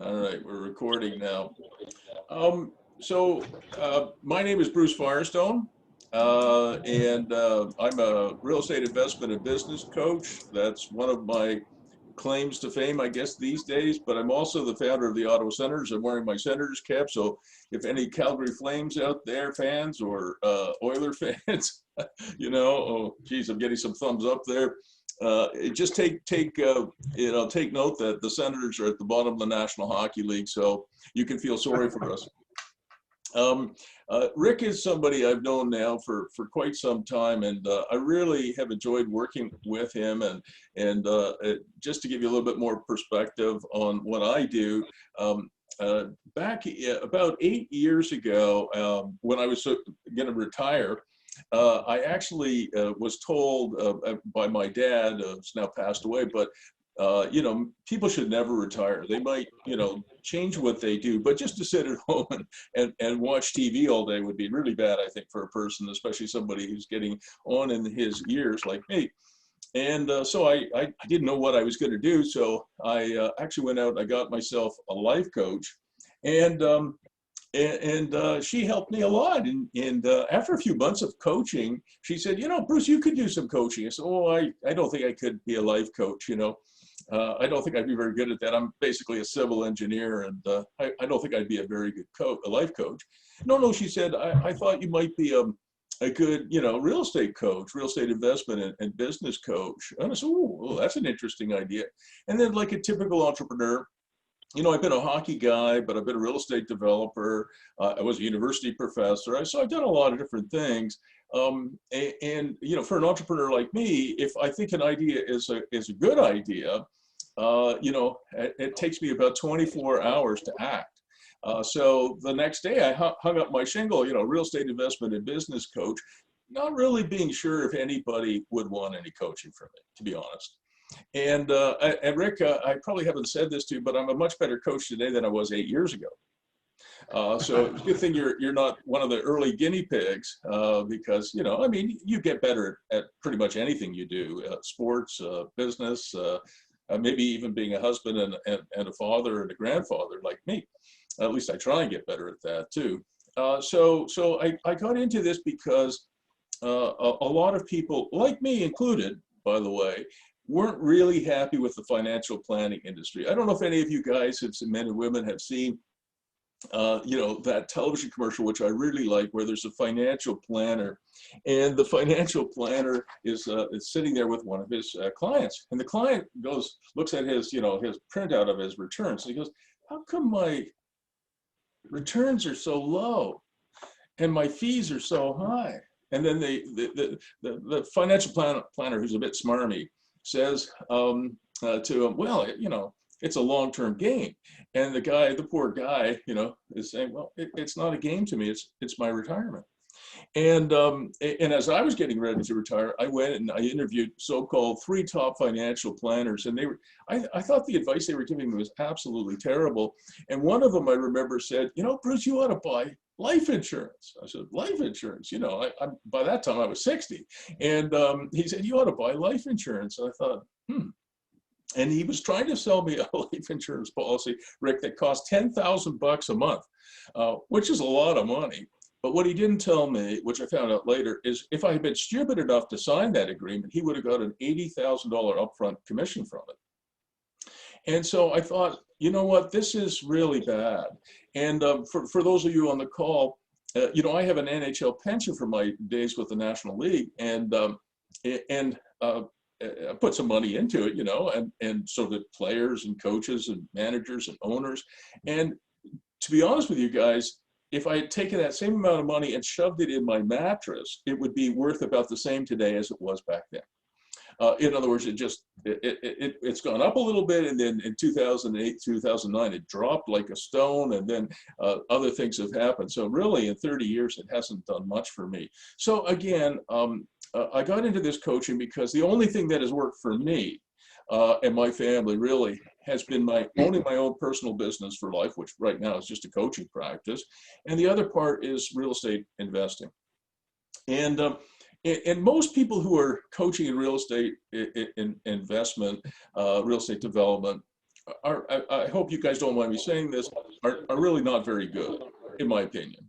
All right, we're recording now. My name is Bruce Firestone, and I'm a real estate investment and business coach. That's one of my claims to fame, I guess, these days, but I'm also the founder of the Ottawa Senators. I'm wearing my Senators cap, so if any Calgary Flames out there fans or Oiler fans, oh geez, I'm getting some thumbs up there. Just take note that the Senators are at the bottom of the National Hockey League, so you can feel sorry for us. Rick is somebody I've known now for quite some time, and I really have enjoyed working with him. And just to give you a little bit more perspective on what I do, back about 8 years ago, when I was going to retire, I actually was told by my dad, who's now passed away, but people should never retire. They might, change what they do, but just to sit at home and watch TV all day would be really bad, I think, for a person, especially somebody who's getting on in his years like me. And so I didn't know what I was going to do. So I actually went out and I got myself a life coach, and she helped me a lot. And after a few months of coaching, she said, Bruce, you could do some coaching. I said, oh, I don't think I could be a life coach, I don't think I'd be very good at that. I'm basically a civil engineer, and I don't think I'd be a very good a life coach. No, she said, I thought you might be a good, real estate coach, real estate investment and business coach. And I said, oh, that's an interesting idea. And then, like a typical entrepreneur, I've been a hockey guy, but I've been a real estate developer. I was a university professor. So I've done a lot of different things. And for an entrepreneur like me, if I think an idea is a good idea, it takes me about 24 hours to act. So the next day I hung up my shingle, real estate investment and business coach, not really being sure if anybody would want any coaching from me, to be honest. And Rick, I probably haven't said this to you, but I'm a much better coach today than I was 8 years ago. So it's a good thing you're not one of the early guinea pigs, because, you get better at pretty much anything you do, sports, business, maybe even being a husband and a father and a grandfather like me. At least I try and get better at that too. So I got into this because a lot of people, like me included, by the way, weren't really happy with the financial planning industry. I don't know if any of you guys, men and women, have seen that television commercial, which I really like, where there's a financial planner, and the financial planner is sitting there with one of his clients, and the client looks at his his printout of his returns, and he goes, how come my returns are so low and my fees are so high? And then the financial planner, who's a bit smarmy, says to him, well, it's a long-term game. And the poor guy, is saying, well, it's not a game to me. It's my retirement. And as I was getting ready to retire, I went and I interviewed so-called 3 top financial planners, and I thought the advice they were giving me was absolutely terrible. And one of them, I remember, said, Bruce, you ought to buy life insurance. I said, life insurance? By that time I was 60. And he said, you ought to buy life insurance. And I thought, And he was trying to sell me a life insurance policy, Rick, that cost $10,000 a month, which is a lot of money. But what he didn't tell me, which I found out later, is if I had been stupid enough to sign that agreement, he would have got an $80,000 upfront commission from it. And so I thought, you know what, this is really bad. And for those of you on the call, I have an NHL pension from my days with the National League, and I put some money into it, and so did players and coaches and managers and owners. And to be honest with you guys, if I had taken that same amount of money and shoved it in my mattress, it would be worth about the same today as it was back then. In other words, it's gone up a little bit, and then in 2008, 2009, it dropped like a stone, and then other things have happened. So really, in 30 years, it hasn't done much for me. So again, I got into this coaching because the only thing that has worked for me and my family really has been owning my own personal business for life, which right now is just a coaching practice. And the other part is real estate investing. And most people who are coaching in real estate investment, real estate development, I hope you guys don't mind me saying this, are really not very good, in my opinion.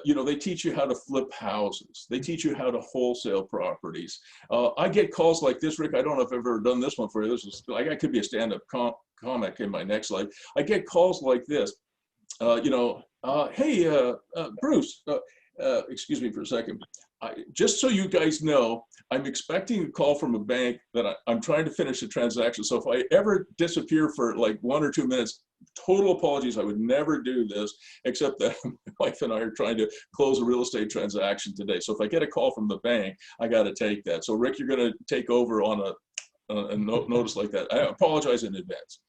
You know, they teach you how to flip houses. They teach you how to wholesale properties. I get calls like this, Rick. I don't know if I've ever done this one for you. This is like, I could be a stand-up comic in my next life. I get calls like this. You know, hey, Bruce, excuse me for a second. Just so you guys know, I'm expecting a call from a bank that I'm trying to finish a transaction. So if I ever disappear for like 1 or 2 minutes, total apologies. I would never do this, except that my wife and I are trying to close a real estate transaction today. So if I get a call from the bank, I got to take that. So Rick, you're going to take over on a notice like that. I apologize in advance.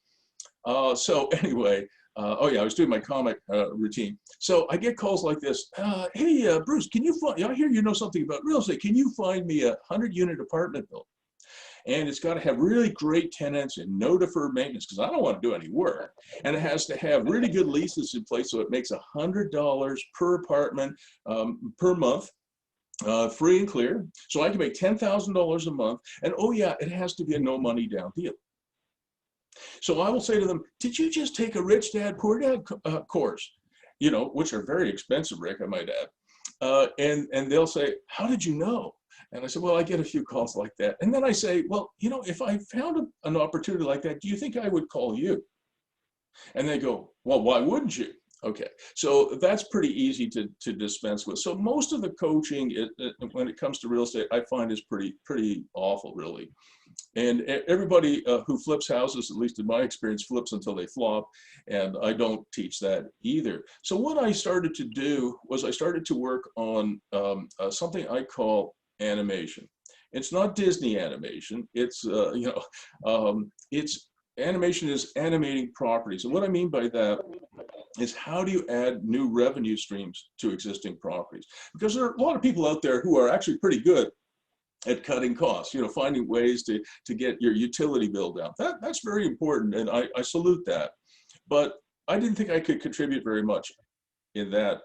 So anyway, oh yeah, I was doing my comic routine. So I get calls like this. Hey, Bruce, can you find, I hear you know something about real estate. Can you find me a 100-unit apartment building? And it's got to have really great tenants and no deferred maintenance, because I don't want to do any work. And it has to have really good leases in place, so it makes $100 per apartment per month. Free and clear. So I can make $10,000 a month. And oh yeah, it has to be a no money down deal. So I will say to them, did you just take a Rich Dad, Poor Dad course? You know, which are very expensive, Rick, I might add. And they'll say, how did you know? And I said, well, I get a few calls like that. And then I say, well, you know, if I found an opportunity like that, do you think I would call you? And they go, well, why wouldn't you? Okay, so that's pretty easy to dispense with. So most of the coaching, when it comes to real estate, I find is pretty awful, really. And everybody who flips houses, at least in my experience, flips until they flop, and I don't teach that either. So what I started to do was I started to work on something I call animation. It's not Disney animation. It's you know, it's animation is animating properties. And what I mean by that is, how do you add new revenue streams to existing properties? Because there are a lot of people out there who are actually pretty good at cutting costs, you know, finding ways to get your utility bill down. That's very important, and I salute that. But I didn't think I could contribute very much in that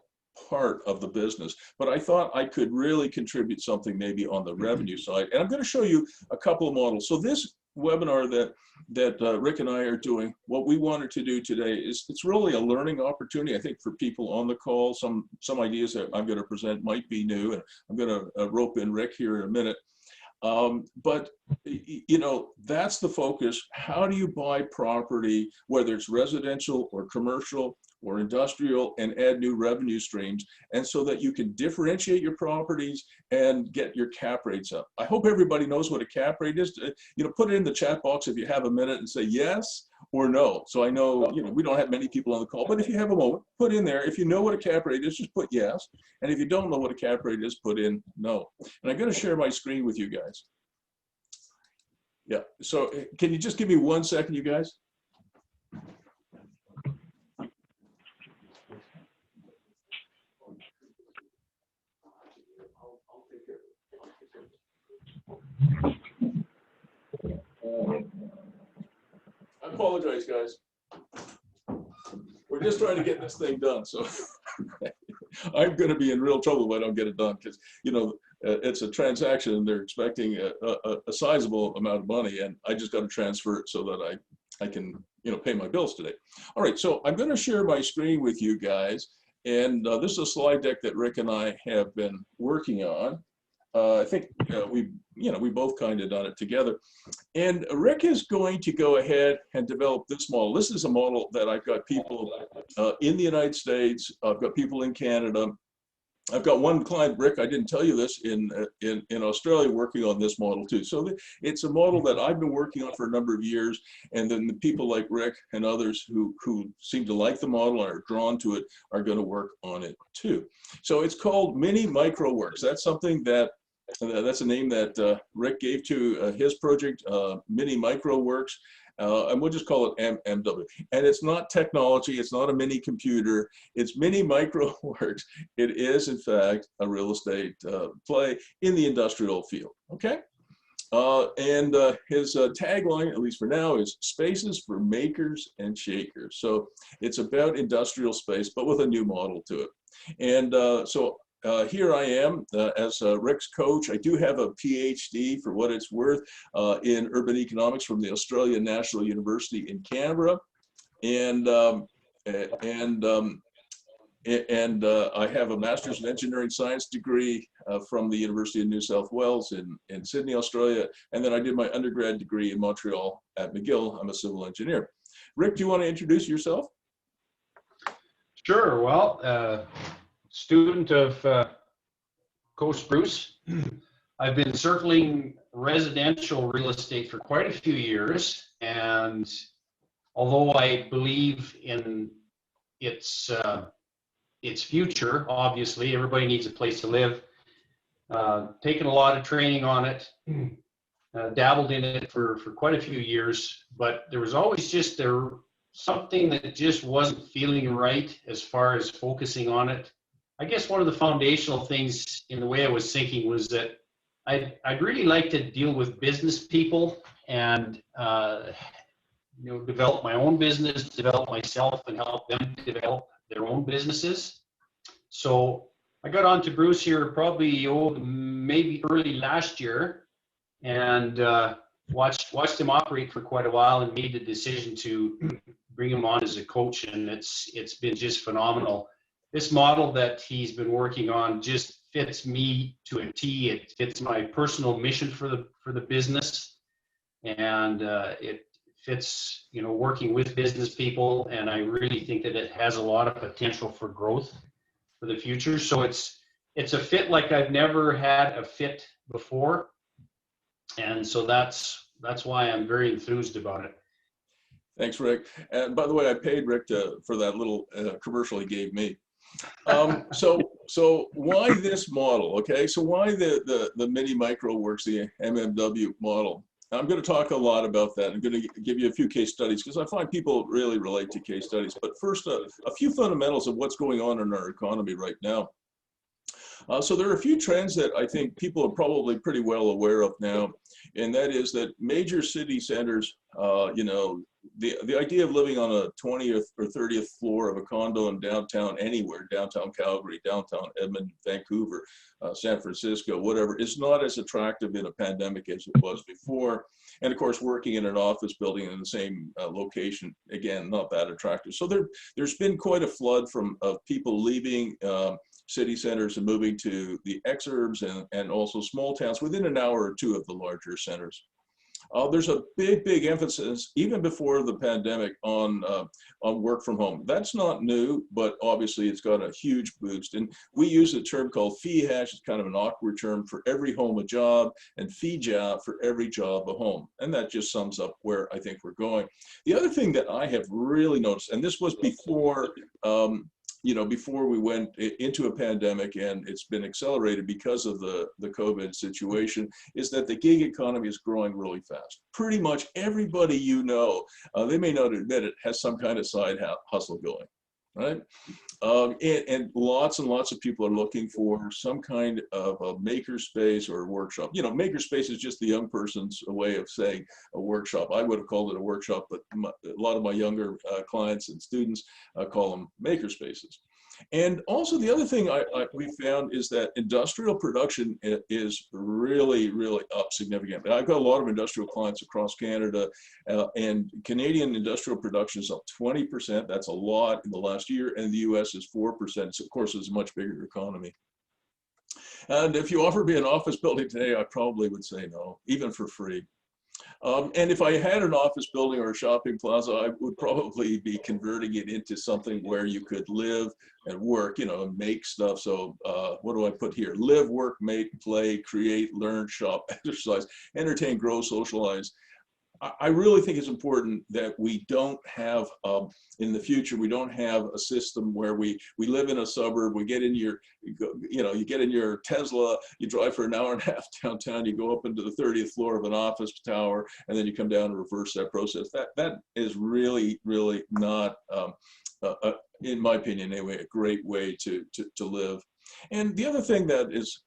part of the business, but I thought I could really contribute something maybe on the revenue side. And I'm going to show you a couple of models. So this webinar that Rick and I are doing, what we wanted to do today is, it's really a learning opportunity, I think, for people on the call. Some ideas that I'm going to present might be new, and I'm going to rope in Rick here in a minute. But you know, that's the focus. How do you buy property, whether it's residential or commercial or industrial, and add new revenue streams, and so that you can differentiate your properties and get your cap rates up? I hope everybody knows what a cap rate is. You know, put it in the chat box if you have a minute and say yes or no. So I know, you know, we don't have many people on the call, but if you have a moment, put in there. If you know what a cap rate is, just put yes. And if you don't know what a cap rate is, put in no. And I'm going to share my screen with you guys. Yeah, so can you just give me 1 second, you guys? I apologize, guys. We're just trying to get this thing done, so I'm going to be in real trouble if I don't get it done, because, you know, it's a transaction and they're expecting a sizable amount of money, and I just got to transfer it so that I can, you know, pay my bills today. All right, so I'm going to share my screen with you guys, and this is a slide deck that Rick and I have been working on. I think we both kind of done it together. And Rick is going to go ahead and develop this model. This is a model that I've got people in the United States. I've got people in Canada. I've got one client, Rick, I didn't tell you this, in Australia, working on this model too. So it's a model that I've been working on for a number of years, and then the people like Rick and others who seem to like the model and are drawn to it are going to work on it too. So it's called Mini Micro Works. That's something that's a name that Rick gave to his project, Mini Micro Works. And we'll just call it MW. And it's not technology, it's not a mini computer, it's Mini Micro Works. It is, in fact, a real estate play in the industrial field, okay? And his tagline, at least for now, is Spaces for Makers and Shakers. So it's about industrial space, but with a new model to it. And so here I am as Rick's coach. I do have a PhD, for what it's worth, in urban economics from the Australian National University in Canberra, and I have a Master's in Engineering Science degree from the University of New South Wales in Sydney, Australia, and then I did my undergrad degree in Montreal at McGill. I'm a civil engineer. Rick, do you want to introduce yourself? Sure. Well, student of Coach Bruce. I've been circling residential real estate for quite a few years, and although I believe in its future, obviously everybody needs a place to live. Taken a lot of training on it, dabbled in it for quite a few years, but there was always just something that just wasn't feeling right as far as focusing on it. I guess one of the foundational things in the way I was thinking was that I'd really like to deal with business people and develop my own business, develop myself, and help them develop their own businesses. So I got on to Bruce here probably maybe early last year, and watched him operate for quite a while, and made the decision to bring him on as a coach, and it's been just phenomenal. This model that he's been working on just fits me to a T. It fits my personal mission for the business, and it fits working with business people, and I really think that it has a lot of potential for growth for the future. So it's a fit like I've never had a fit before, and so that's why I'm very enthused about it. Thanks, Rick. And by the way, I paid Rick for that little commercial he gave me. So why this model? Okay, so why the mini micro works, the MMW model? I'm going to talk a lot about that. I'm going to give you a few case studies because I find people really relate to case studies. But first, a few fundamentals of what's going on in our economy right now. So there are a few trends that I think people are probably pretty well aware of now, and that is that major city centers, the idea of living on a 20th or 30th floor of a condo in downtown anywhere, downtown Calgary, downtown Edmonton, Vancouver, San Francisco, whatever, is not as attractive in a pandemic as it was before. And of course, working in an office building in the same location, again, not that attractive. So there's been quite a flood of people leaving city centers and moving to the exurbs and also small towns within an hour or two of the larger centers. There's a big emphasis, even before the pandemic, on work from home. That's not new, but obviously it's got a huge boost. And we use a term called FEHAJ. It's kind of an awkward term: for every home a job, and FEJAH, for every job a home. And that just sums up where I think we're going. The other thing that I have really noticed, and this was before before we went into a pandemic, and it's been accelerated because of the COVID situation, is that the gig economy is growing really fast. Pretty much everybody they may not admit it, has some kind of side hustle going, right? And lots and lots of people are looking for some kind of a makerspace or a workshop. Makerspace is just the young person's way of saying a workshop. I would have called it a workshop, but a lot of my younger clients and students call them makerspaces. And also the other thing we found is that industrial production is really up significantly. I've got a lot of industrial clients across Canada, and Canadian industrial production is up 20%. That's a lot in the last year, and the US is 4%. So of course, it's a much bigger economy. And if you offered me an office building today, I probably would say no, even for free. And if I had an office building or a shopping plaza, I would probably be converting it into something where you could live and work, and make stuff. So what do I put here? Live, work, make, play, create, learn, shop, exercise, entertain, grow, socialize. I really think it's important that we don't have, in the future, we don't have a system where we live in a suburb, we get in you get in your Tesla, you drive for an hour and a half downtown, you go up into the 30th floor of an office tower, and then you come down and reverse that process. That is really not, in my opinion anyway, a great way to live. And the other thing that is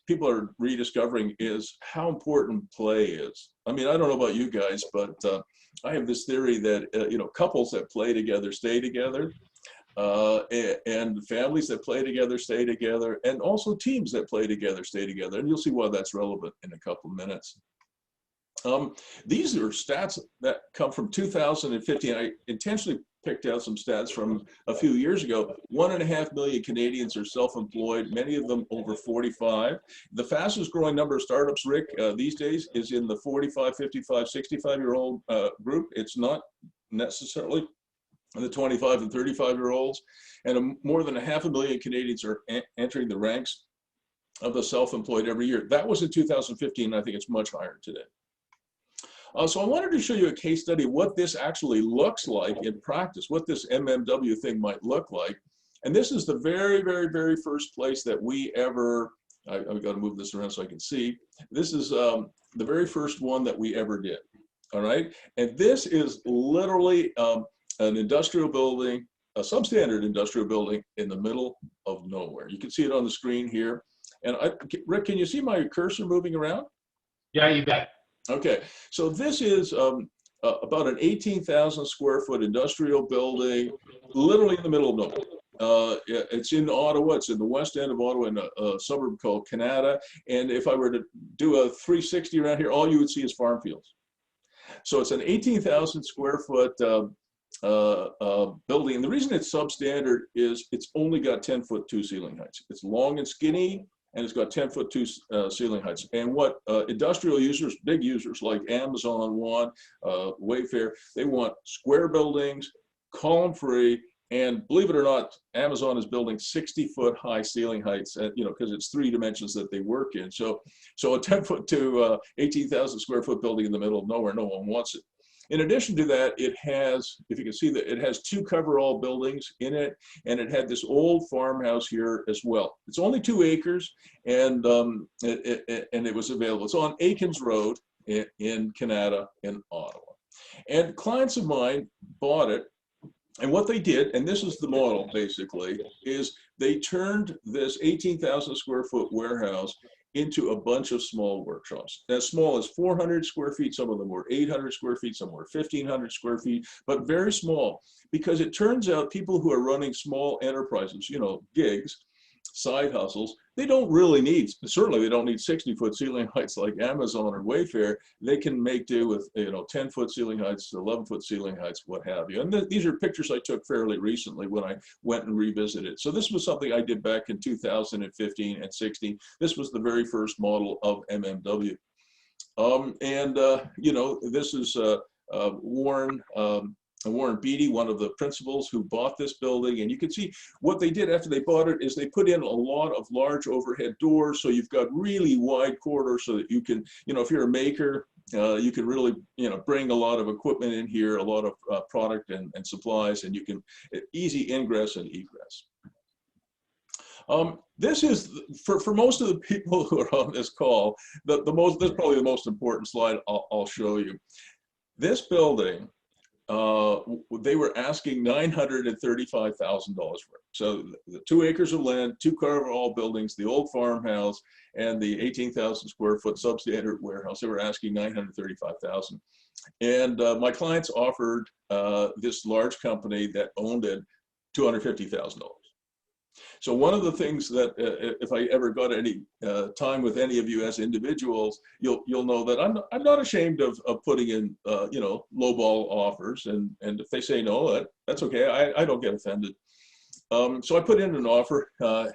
people are rediscovering is how important play is. I mean, I don't know about you guys, but I have this theory that couples that play together stay together. and families that play together stay together, and also teams that play together stay together. And you'll see why that's relevant in a couple of minutes. These are stats that come from 2015. I intentionally picked out some stats from a few years ago. 1.5 million Canadians are self-employed, many of them over 45. The fastest growing number of startups, Rick, these days is in the 45, 55, 65-year-old group. It's not necessarily the 25 and 35-year-olds. And more than 500 million Canadians are entering the ranks of the self-employed every year. That was in 2015. I think it's much higher today. So I wanted to show you a case study of what this actually looks like in practice, what this MMW thing might look like. And this is the very, very, very first place that we ever, I've got to move this around so I can see. This is the very first one that we ever did, all right? And this is literally an industrial building, a substandard industrial building in the middle of nowhere. You can see it on the screen here. And Rick, can you see my cursor moving around? Yeah, you bet. Okay, so this is about an 18,000 square foot industrial building, literally in the middle of nowhere. It's in Ottawa. It's in the west end of Ottawa in a suburb called Kanata. And if I were to do a 360 around here, all you would see is farm fields. So it's an 18,000 square foot building. And the reason it's substandard is it's only got 10-foot 2 ceiling heights. It's long and skinny, and it's got 10-foot 2 ceiling heights. And what industrial users, big users like Amazon want, Wayfair, they want square buildings, column-free, and believe it or not, Amazon is building 60-foot high ceiling heights, you know, because it's 3 dimensions that they work in. So a 10-foot to 18,000 square foot building in the middle of nowhere, no one wants it. In addition to that, it has, if you can see that, it has 2 coverall buildings in it, and it had this old farmhouse here as well. It's only 2 acres, and it was available. It's on Akins Road in Kanata in Ottawa. And clients of mine bought it, and what they did, and this is the model basically, is they turned this 18,000 square foot warehouse into a bunch of small workshops. As small as 400 square feet, some of them were 800 square feet, some were 1,500 square feet, but very small, because it turns out people who are running small enterprises, you know, gigs, side hustles, they don't really need, certainly they don't need 60-foot ceiling heights like Amazon or Wayfair. They can make do with, you know, 10-foot ceiling heights, 11-foot ceiling heights, what have you. And these are pictures I took fairly recently when I went and revisited. So this was something I did back in 2015 and 16. This was the very first model of MMW. You know, this is Warren Beatty, one of the principals who bought this building. And you can see what they did after they bought it is they put in a lot of large overhead doors. So you've got really wide corridors so that you can, you know, if you're a maker, you can really, you know, bring a lot of equipment in here, a lot of product and supplies, and you can easy ingress and egress. This is, for most of the people who are on this call, this is probably the most important slide I'll show you. This building, they were asking $935,000 for it. So the 2 acres of land, 2 coverall buildings, the old farmhouse, and the 18,000 square foot substandard warehouse, they were asking $935,000. And my clients offered this large company that owned it $250,000. So one of the things that if I ever got any time with any of you as individuals, you'll know that I'm not ashamed of putting in you know, lowball offers, and if they say no, that's okay. I don't get offended. So I put in an offer at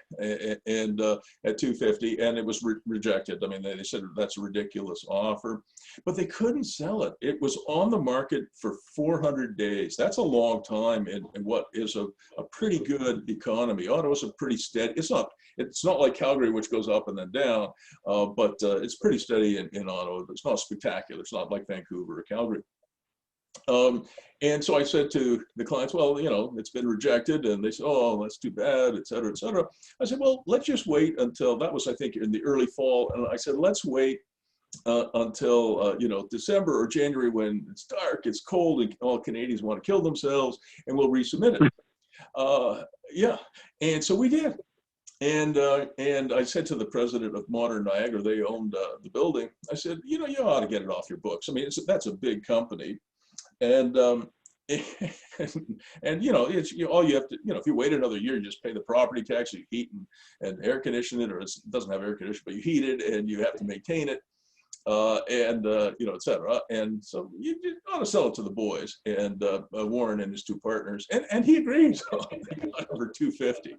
250, and it was rejected. I mean, they said that's a ridiculous offer, but they couldn't sell it. It was on the market for 400 days. That's a long time in what is a pretty good economy. Ottawa's a pretty steady. It's not like Calgary, which goes up and then down, but it's pretty steady in Ottawa. It's not spectacular. It's not like Vancouver or Calgary. And so I said to the clients, well, you know, it's been rejected. And they said, oh, that's too bad, et cetera, et cetera. I said, well, let's just wait until, that was, I think, in the early fall. And I said, let's wait until, you know, December or January, when it's dark, it's cold, and all Canadians want to kill themselves, and we'll resubmit it. Yeah, and so we did. And I said to the president of Modern Niagara, they owned the building, I said, you know, you ought to get it off your books. I mean, that's a big company. And and you know, it's all you have to, you know, if you wait another year, you just pay the property tax, you heat and air condition it, or it doesn't have air conditioning, but you heat it and you have to maintain it, you know, et cetera. And so you ought to sell it to the boys, and Warren and his two partners, and he agrees. Over 250.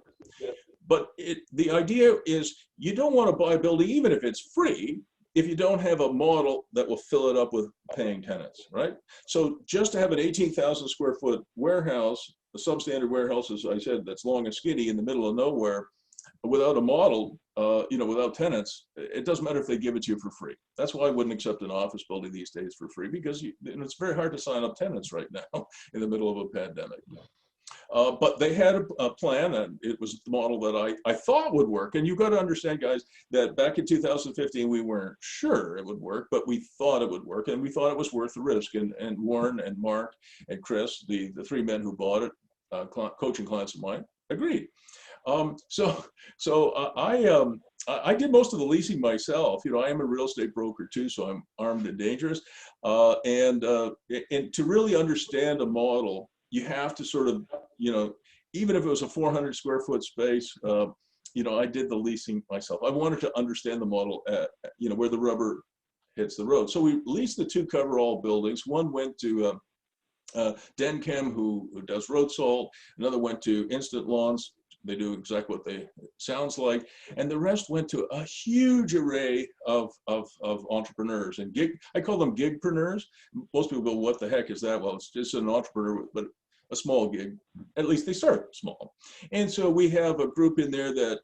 But the idea is you don't want to buy a building, even if it's free, if you don't have a model that will fill it up with paying tenants, right? So just to have an 18,000 square foot warehouse, a substandard warehouse, as I said, that's long and skinny in the middle of nowhere, without a model, you know, without tenants, it doesn't matter if they give it to you for free. That's why I wouldn't accept an office building these days for free, because it's very hard to sign up tenants right now in the middle of a pandemic. But they had a plan, and it was the model that I thought would work. And you've got to understand, guys, that back in 2015, we weren't sure it would work, but we thought it would work, and we thought it was worth the risk. And Warren and Mark and Chris, the three men who bought it, coaching clients of mine, agreed. I did most of the leasing myself. You know, I am a real estate broker too, so I'm armed and dangerous. And to really understand a model, you have to sort of, you know, even if it was a 400 square foot space, you know, I did the leasing myself. I wanted to understand the model, you know, where the rubber hits the road. So we leased the two coverall buildings. One went to Denchem, who does road salt. Another went to Instant Lawns. They do exactly what they sounds like, and the rest went to a huge array of entrepreneurs and I call them gigpreneurs. Most people go, "What the heck is that?" Well, it's just an entrepreneur, but a small gig. At least they start small. And so we have a group in there that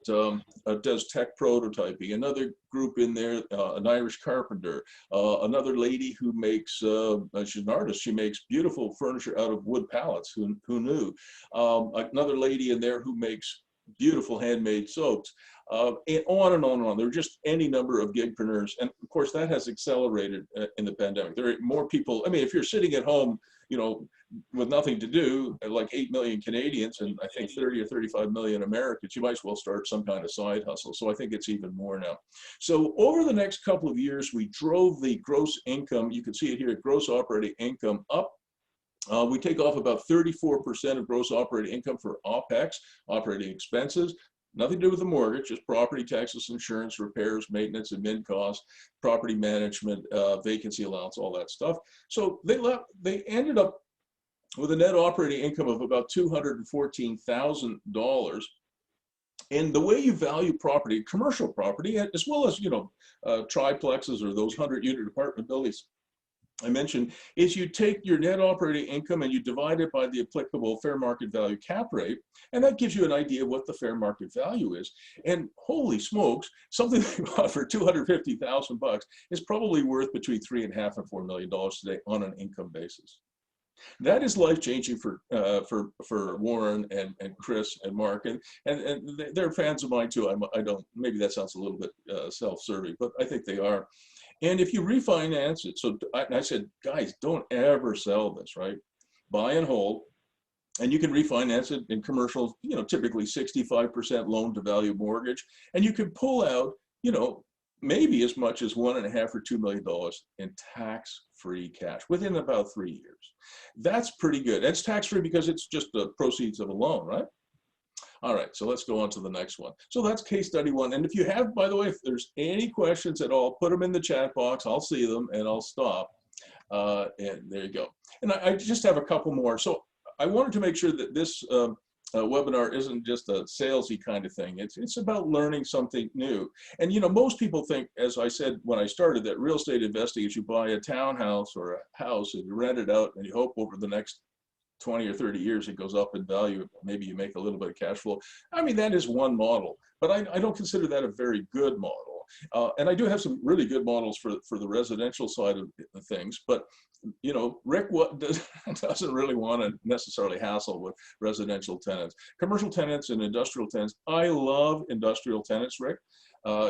does tech prototyping. Another group in there, an Irish carpenter. Another lady who makes, she's an artist. She makes beautiful furniture out of wood pallets. Who knew? Another lady in there who makes beautiful handmade soaps. And on and on and on. There are just any number of gigpreneurs. And of course, that has accelerated in the pandemic. There are more people. I mean, if you're sitting at home, you know, with nothing to do, like 8 million Canadians and I think 30 or 35 million Americans, you might as well start some kind of side hustle. So I think it's even more now. So over the next couple of years, we drove the gross income, you can see it here, gross operating income up. We take off about 34% of gross operating income for OPEX, operating expenses. Nothing to do with the mortgage, just property taxes, insurance, repairs, maintenance, admin costs, property management, vacancy allowance, all that stuff. So they ended up with a net operating income of about $214,000. And the way you value property, commercial property, as well as, you know, triplexes or those 100-unit apartment buildings I mentioned, is you take your net operating income and you divide it by the applicable fair market value cap rate, and that gives you an idea of what the fair market value is. And holy smokes, something they bought for $250,000 is probably worth between $3.5 and $4 million today on an income basis. That is life-changing for Warren and Chris and Mark, and they're fans of mine too. I don't, maybe that sounds a little bit self-serving, but I think they are. And if you refinance it, so I said, guys, don't ever sell this, right? Buy and hold, and you can refinance it in commercial, you know, typically 65% loan to value mortgage, and you can pull out, you know, maybe as much as $1.5 or $2 million in tax-free cash within about 3 years. That's pretty good. That's tax-free because it's just the proceeds of a loan, right? All right, so let's go on to the next one. So that's case study one. And if you have, by the way, if there's any questions at all, put them in the chat box. I'll see them and I'll stop. And there you go. And I just have a couple more. So I wanted to make sure that this webinar isn't just a salesy kind of thing. It's about learning something new. And you know, most people think, as I said when I started, that real estate investing is you buy a townhouse or a house and you rent it out and you hope over the next 20 or 30 years it goes up in value. Maybe you make a little bit of cash flow. I mean, that is one model, but I don't consider that a very good model. And I do have some really good models for the residential side of things, but you know, Rick doesn't really want to necessarily hassle with residential tenants. Commercial tenants and industrial tenants, I love industrial tenants, Rick.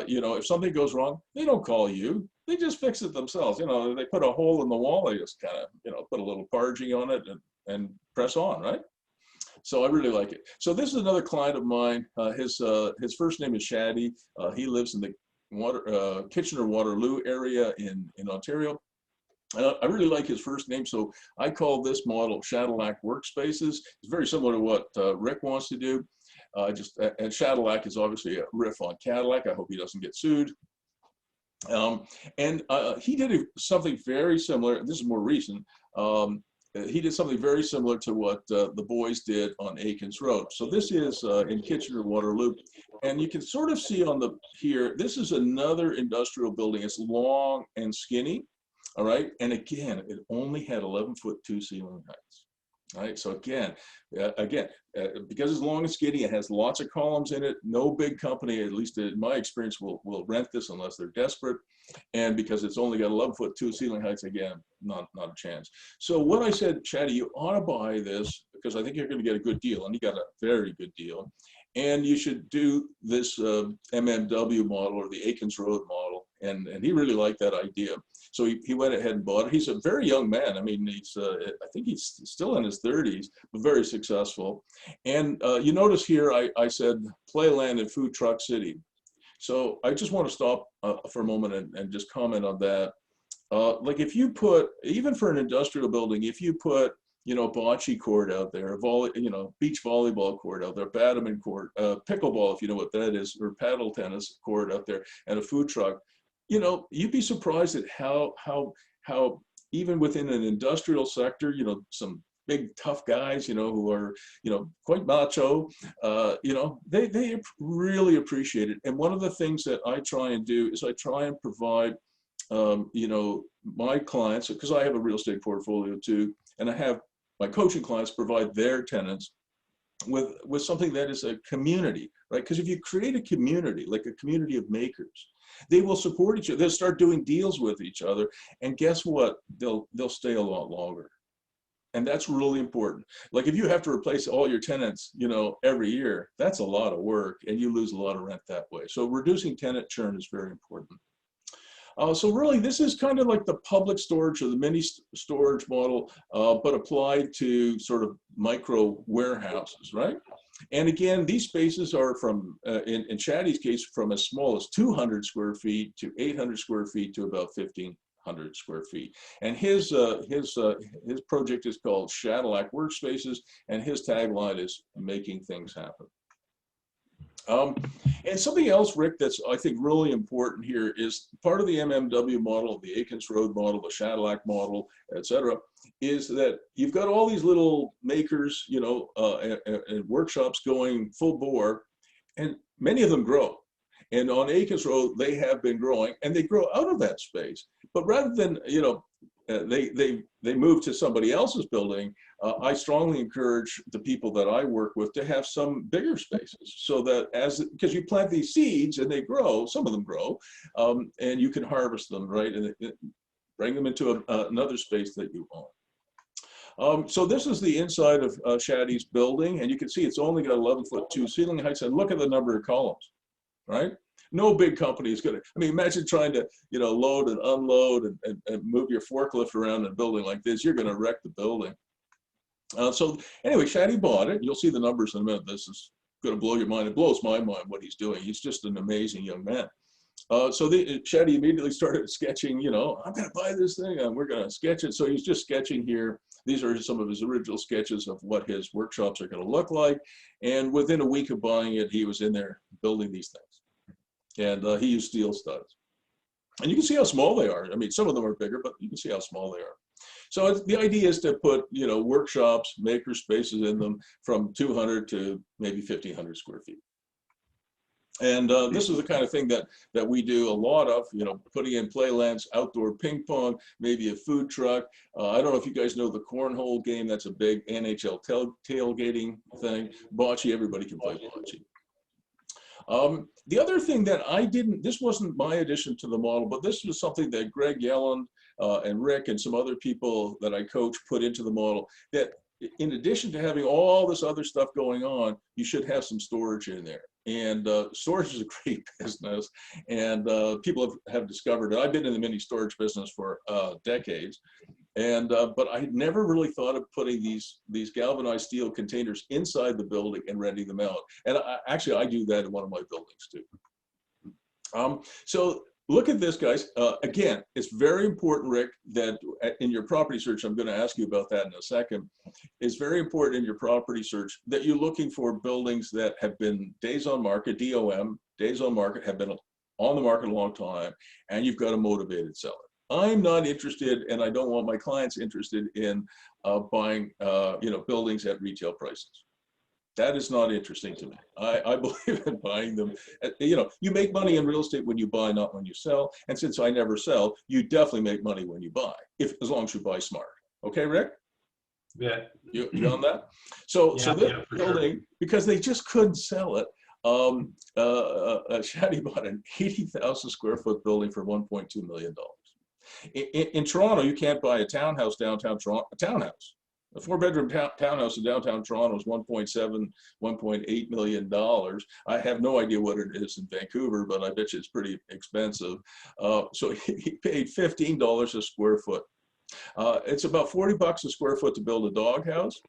You know, if something goes wrong, they don't call you. They just fix it themselves. You know, they put a hole in the wall, they just kind of, you know, put a little parging on it and press on, right? So I really like it. So this is another client of mine. His first name is Shaddy. He lives in the Kitchener Waterloo area in Ontario. I really like his first name, so I call this model Shadow Workspaces. It's very similar to what Rick wants to do. And Shadow is obviously a riff on Cadillac. I hope he doesn't get sued. He did something very similar. This is more recent. He did something very similar to what the boys did on Akins Road. So this is in Kitchener, Waterloo. And you can sort of see on the here, this is another industrial building. It's long and skinny. All right, and again, it only had 11'2" ceiling heights. All right, so again, because it's long and skinny, it has lots of columns in it. No big company, at least in my experience, will rent this unless they're desperate. And because it's only got 11'2" ceiling heights, again, not a chance. So what I said, Shadi, you ought to buy this because I think you're going to get a good deal, and you got a very good deal. And you should do this MMW model or the Akins Road model. And he really liked that idea. So he went ahead and bought it. He's a very young man. I mean, I think he's still in his 30s, but very successful. And you notice here, I said Playland and Food Truck City. So I just want to stop for a moment and just comment on that. Like if you put, even for an industrial building, if you put, you know, bocce court out there, beach volleyball court out there, badminton court, pickleball, if you know what that is, or paddle tennis court out there, and a food truck, you know, you'd be surprised at how even within an industrial sector, you know, some big tough guys, you know, who are, you know, quite macho, you know, they really appreciate it. And one of the things that I try and do is I try and provide, you know, my clients, because I have a real estate portfolio too, and I have my coaching clients provide their tenants with something that is a community, right? Because if you create a community, like a community of makers, they will support each other. They'll start doing deals with each other, and guess what? They'll stay a lot longer, and that's really important. Like if you have to replace all your tenants, you know, every year, that's a lot of work, and you lose a lot of rent that way. So reducing tenant churn is very important. So really, this is kind of like the public storage or the mini storage model, but applied to sort of micro warehouses, right? And again, these spaces are from, in Shadi's case, from as small as 200 square feet to 800 square feet to about 1,500 square feet. And his project is called Shadow Workspaces, and his tagline is making things happen. And something else, Rick, that's I think really important here is part of the MMW model, the Akins Road model, the Shadow model, et cetera, is that you've got all these little makers, you know, and workshops going full bore, and many of them grow. And on Akins Road, they have been growing, and they grow out of that space. But rather than, you know, they move to somebody else's building, I strongly encourage the people that I work with to have some bigger spaces, so that because you plant these seeds and they grow, some of them grow, and you can harvest them, right, and bring them into another space that you own. So this is the inside of Shadi's building, and you can see it's only got 11'2" ceiling heights, and look at the number of columns, right? No big company is going to, I mean, imagine trying to, you know, load and unload and move your forklift around in a building like this. You're going to wreck the building. So anyway, Shadi bought it. You'll see the numbers in a minute. This is going to blow your mind. It blows my mind what he's doing. He's just an amazing young man. So Shadi immediately started sketching, you know, I'm going to buy this thing and we're going to sketch it. So he's just sketching here. These are some of his original sketches of what his workshops are going to look like. And within a week of buying it, he was in there building these things. And he used steel studs. And you can see how small they are. I mean, some of them are bigger, but you can see how small they are. So the idea is to put, you know, workshops, maker spaces in them from 200 to maybe 1,500 square feet. And this is the kind of thing that we do a lot of, you know, putting in playlands, outdoor ping pong, maybe a food truck. I don't know if you guys know the cornhole game. That's a big NHL tailgating thing. Bocce, everybody can play bocce. The other thing that this wasn't my addition to the model, but this was something that Greg Yelland and Rick and some other people that I coach put into the model, that in addition to having all this other stuff going on, you should have some storage in there. And storage is a great business, and people have discovered it. I've been in the mini storage business for decades. And but I had never really thought of putting these galvanized steel containers inside the building and renting them out. And actually, I do that in one of my buildings too. So look at this, guys. Again, it's very important, Rick, that in your property search, I'm going to ask you about that in a second. It's very important in your property search that you're looking for buildings that have been days on market, DOM, days on market, have been on the market a long time, and you've got a motivated seller. I'm not interested, and I don't want my clients interested in buying, buildings at retail prices. That is not interesting to me. I believe in buying them. You make money in real estate when you buy, not when you sell. And since I never sell, you definitely make money when you buy, as long as you buy smart. Okay, Rick? Yeah. You on that? So this building, sure, because they just couldn't sell it. Shadi bought an 80,000 square foot building for $1.2 million. In Toronto, you can't buy a townhouse downtown Toronto, a townhouse. A 4-bedroom townhouse in downtown Toronto is $1.7, $1.8 million. I have no idea what it is in Vancouver, but I bet you it's pretty expensive. So he paid $15 a square foot. It's about $40 a square foot to build a doghouse,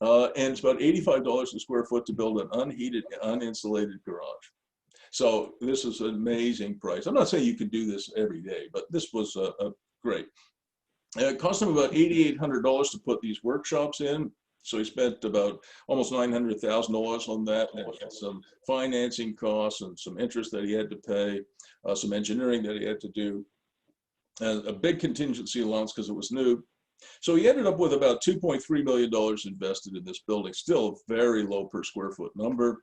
and it's about $85 a square foot to build an unheated, uninsulated garage. So this is an amazing price. I'm not saying you could do this every day, but this was great. It cost him about $8,800 to put these workshops in. So he spent about almost $900,000 on that, and some financing costs and some interest that he had to pay, some engineering that he had to do, and a big contingency allowance because it was new. So he ended up with about $2.3 million invested in this building, still a very low per square foot number.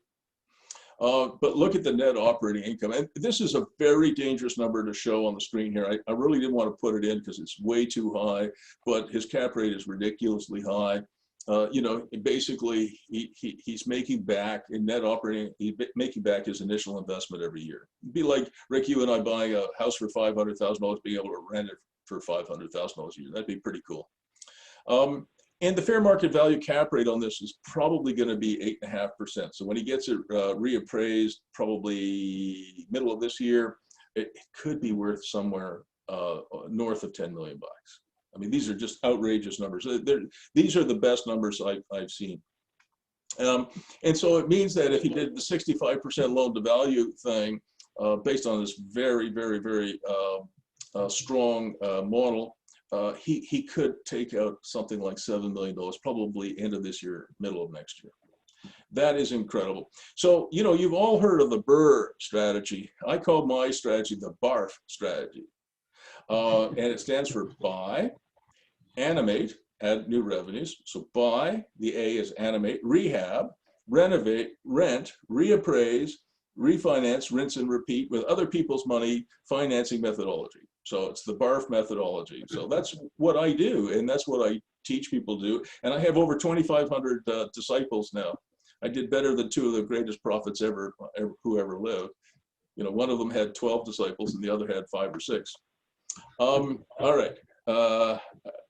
But look at the net operating income. And this is a very dangerous number to show on the screen here. I really didn't want to put it in because it's way too high, but his cap rate is ridiculously high. Basically, he's making back in net operating, he's making back his initial investment every year. It'd be like, Rick, you and I buying a house for $500,000, being able to rent it for $500,000 a year. That'd be pretty cool. And the fair market value cap rate on this is probably going to be 8.5%. So when he gets it reappraised, probably middle of this year, it could be worth somewhere north of $10 million. I mean, these are just outrageous numbers. These are the best numbers I've seen. And so it means that if he did the 65% loan to value thing, based on this very, very, very strong model, he could take out something like $7 million, probably end of this year, middle of next year. That is incredible. So, you've all heard of the BRRRR strategy. I call my strategy the BARF strategy. And it stands for buy, animate, add new revenues. So buy, the A is animate, rehab, renovate, rent, reappraise, refinance, rinse and repeat with other people's money financing methodology. So it's the BARF methodology. So that's what I do, and that's what I teach people to do. And I have over 2,500 disciples now. I did better than two of the greatest prophets who ever lived. One of them had 12 disciples, and the other had 5 or 6. All right.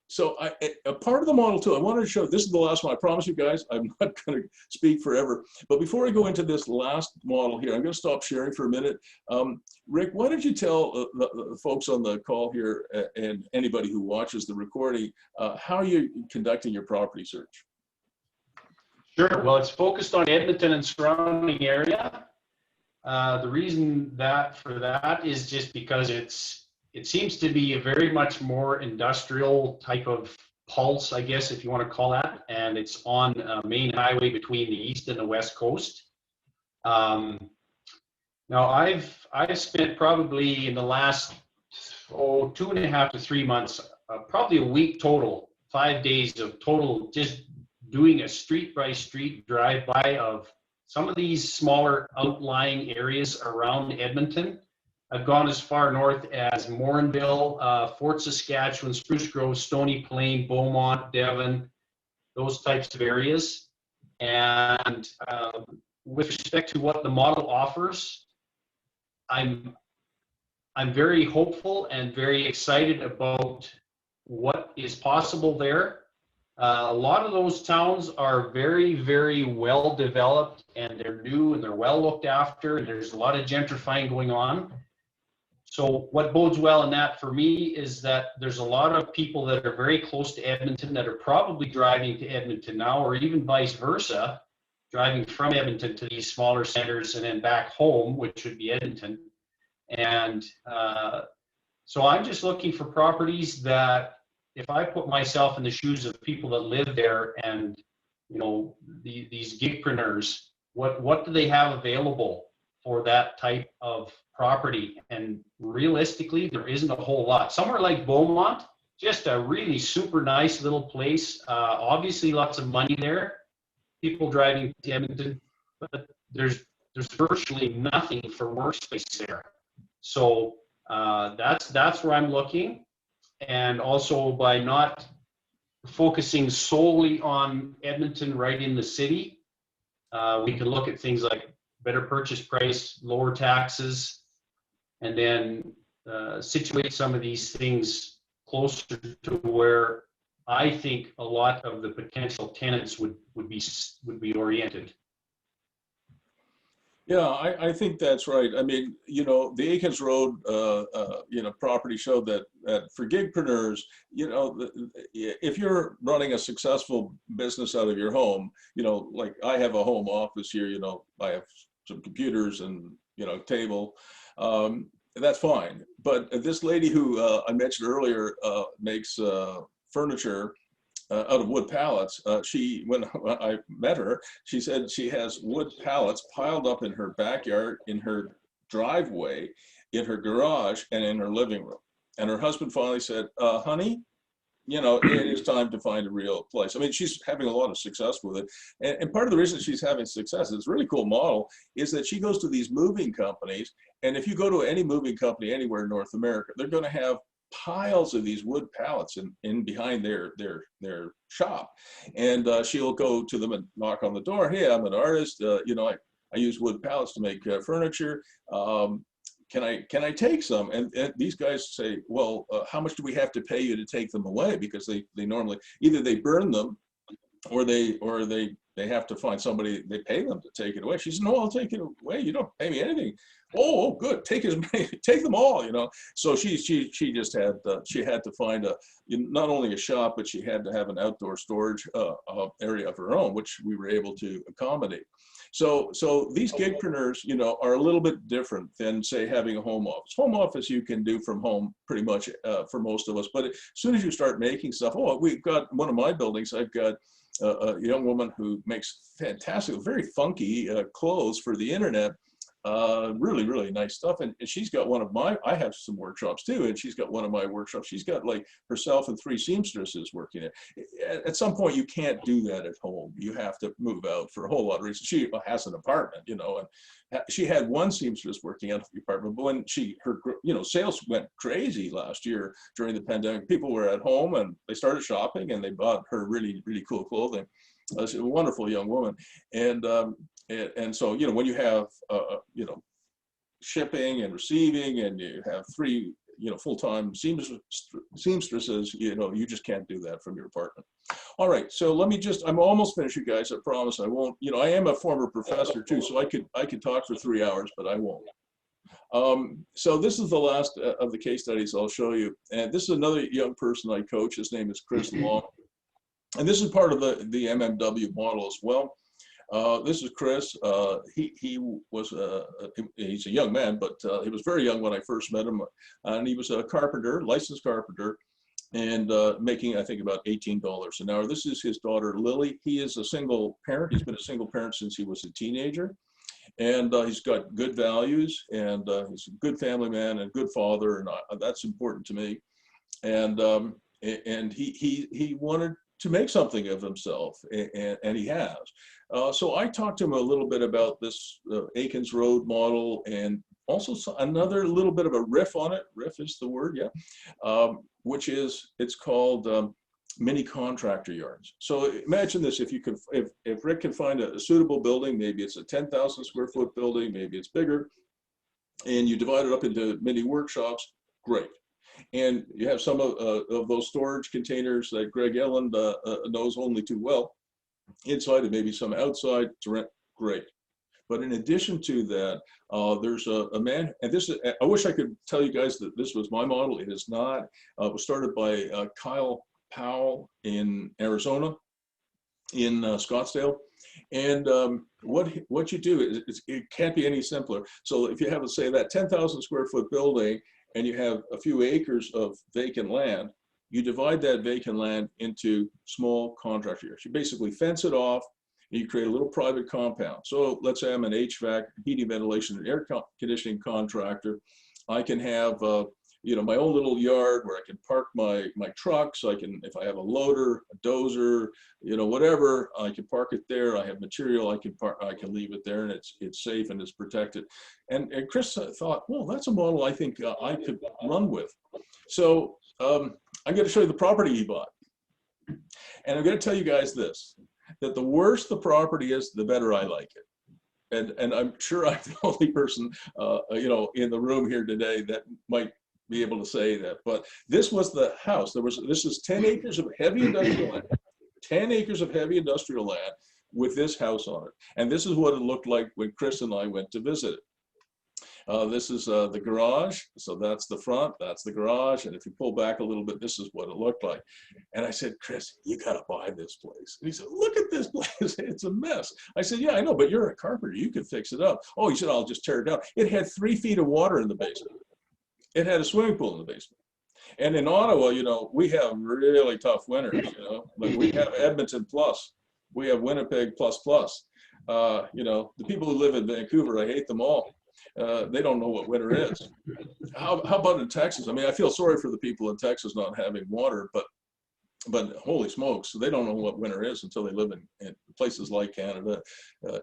So a part of the model too, I wanted to show, this is the last one. I promise you guys, I'm not going to speak forever. But before I go into this last model here, I'm going to stop sharing for a minute. Rick, why don't you tell the folks on the call here and anybody who watches the recording, how you're conducting your property search? Sure. Well, it's focused on Edmonton and surrounding area. The reason for that is just because it seems to be a very much more industrial type of pulse, I guess, if you want to call that, and it's on a main highway between the east and the west coast. Now, I've spent probably in the last 2.5 to 3 months, probably a week total, 5 days of total, just doing a street by street drive by of some of these smaller outlying areas around Edmonton. I've gone as far north as Morinville, Fort Saskatchewan, Spruce Grove, Stony Plain, Beaumont, Devon, those types of areas. And with respect to what the model offers, I'm very hopeful and very excited about what is possible there. A lot of those towns are very, very well developed, and they're new and they're well looked after, and there's a lot of gentrifying going on. So what bodes well in that for me is that there's a lot of people that are very close to Edmonton that are probably driving to Edmonton now, or even vice versa, driving from Edmonton to these smaller centers and then back home, which would be Edmonton. And so I'm just looking for properties that, if I put myself in the shoes of people that live there, and these gigpreneurs, what do they have available for that type of property? And realistically, there isn't a whole lot. Somewhere like Beaumont, just a really super nice little place. Obviously, lots of money there. People driving to Edmonton, but there's virtually nothing for workspace there. So that's where I'm looking. And also, by not focusing solely on Edmonton right in the city, we can look at things like better purchase price, lower taxes, and then situate some of these things closer to where I think a lot of the potential tenants would be oriented. Yeah, I think that's right. I mean, the Akins Road, property showed that for gigpreneurs, if you're running a successful business out of your home, like I have a home office here, I have some computers and, table, that's fine. But this lady who I mentioned earlier makes furniture out of wood pallets. When I met her, she said she has wood pallets piled up in her backyard, in her driveway, in her garage, and in her living room. And her husband finally said, honey, it is time to find a real place. I mean, she's having a lot of success with it. And part of the reason she's having success, it's a really cool model, is that she goes to these moving companies. And if you go to any moving company anywhere in North America, they're going to have piles of these wood pallets in behind their shop, and she'll go to them and knock on the door. Hey, I'm an artist. I use wood pallets to make furniture. Can I take some? And these guys say, well, how much do we have to pay you to take them away? Because they normally either they burn them, or they have to find somebody, they pay them to take it away. She said, no, I'll take it away. You don't pay me anything. Oh, good. Take as many, take them all, So she just had, she had to find not only a shop, but she had to have an outdoor storage area of her own, which we were able to accommodate. So these gigpreneurs, are a little bit different than, say, having a home office. Home office you can do from home pretty much for most of us. But as soon as you start making stuff, we've got one of my buildings, I've got a young woman who makes fantastic, very funky clothes for the internet. Really, really nice stuff. And she's got I have some workshops too, and she's got one of my workshops. She's got like herself and 3 seamstresses working there. At some point, you can't do that at home. You have to move out for a whole lot of reasons. She has an apartment, and she had 1 seamstress working out of the apartment, but when her sales went crazy last year during the pandemic, people were at home and they started shopping and they bought her really, really cool clothing. She's a wonderful young woman. And so, when you have, shipping and receiving, and you have 3, full-time seamstresses, you just can't do that from your apartment. All right, so I'm almost finished, you guys. I promise I won't. I am a former professor too, so I could talk for 3 hours, but I won't. So this is the last of the case studies I'll show you. And this is another young person I coach. His name is Chris Long. And this is part of the MMW model as well. This is Chris. He was he's a young man, but he was very young when I first met him, and he was a carpenter, licensed carpenter, and making, I think, about $18 an hour. This is his daughter Lily. He is a single parent. He's been a single parent since he was a teenager, and he's got good values, and he's a good family man and good father, and that's important to me. And he wanted to make something of himself, and he has. So I talked to him a little bit about this Akins Road model, and also another little bit of a riff on it. Riff is the word, yeah. Which is, it's called mini contractor yards. So imagine this: if Rick can find a suitable building, maybe it's a 10,000 square foot building, maybe it's bigger, and you divide it up into mini workshops, great. And you have some of those storage containers that Greg Elland knows only too well, inside and maybe some outside to rent, great. But in addition to that, there's a man, and I wish I could tell you guys that this was my model. It is not. It was started by Kyle Powell in Arizona, in Scottsdale. And what you do is it can't be any simpler. So if you have, say, that 10,000 square foot building and you have a few acres of vacant land, you divide that vacant land into small contractor areas. You basically fence it off and you create a little private compound. So let's say I'm an HVAC, heating, ventilation, and air conditioning contractor. I can have you know, my own little yard where I can park my trucks. I can, if I have a loader, a dozer, you know, whatever, I can park it there. I have material, I can leave it there, and it's safe and it's protected. And Chris thought, well, that's a model I think I could run with. So I'm going to show you the property he bought. And I'm going to tell you guys this, that the worse the property is, the better I like it. And I'm sure I'm the only person, you know, in the room here today that might be able to say that. But this was the house. This is 10 acres of heavy industrial land, 10 acres of heavy industrial land with this house on it. And this is what it looked like when Chris and I went to visit it. This is the garage. So that's the front, that's the garage. And if you pull back a little bit, this is what it looked like. And I said, Chris, you got to buy this place. And he said, look at this place. It's a mess. I said, yeah, I know, but you're a carpenter. You can fix it up. Oh, he said, I'll just tear it down. It had 3 feet of water in the basement. It had a swimming pool in the basement. And in Ottawa, you know, we have really tough winters, you know, like we have Edmonton plus, we have Winnipeg plus plus. You know, the people who live in Vancouver, I hate them all. They don't know what winter is. How about in Texas? I mean, I feel sorry for the people in Texas not having water, but holy smokes, they don't know what winter is until they live in places like Canada,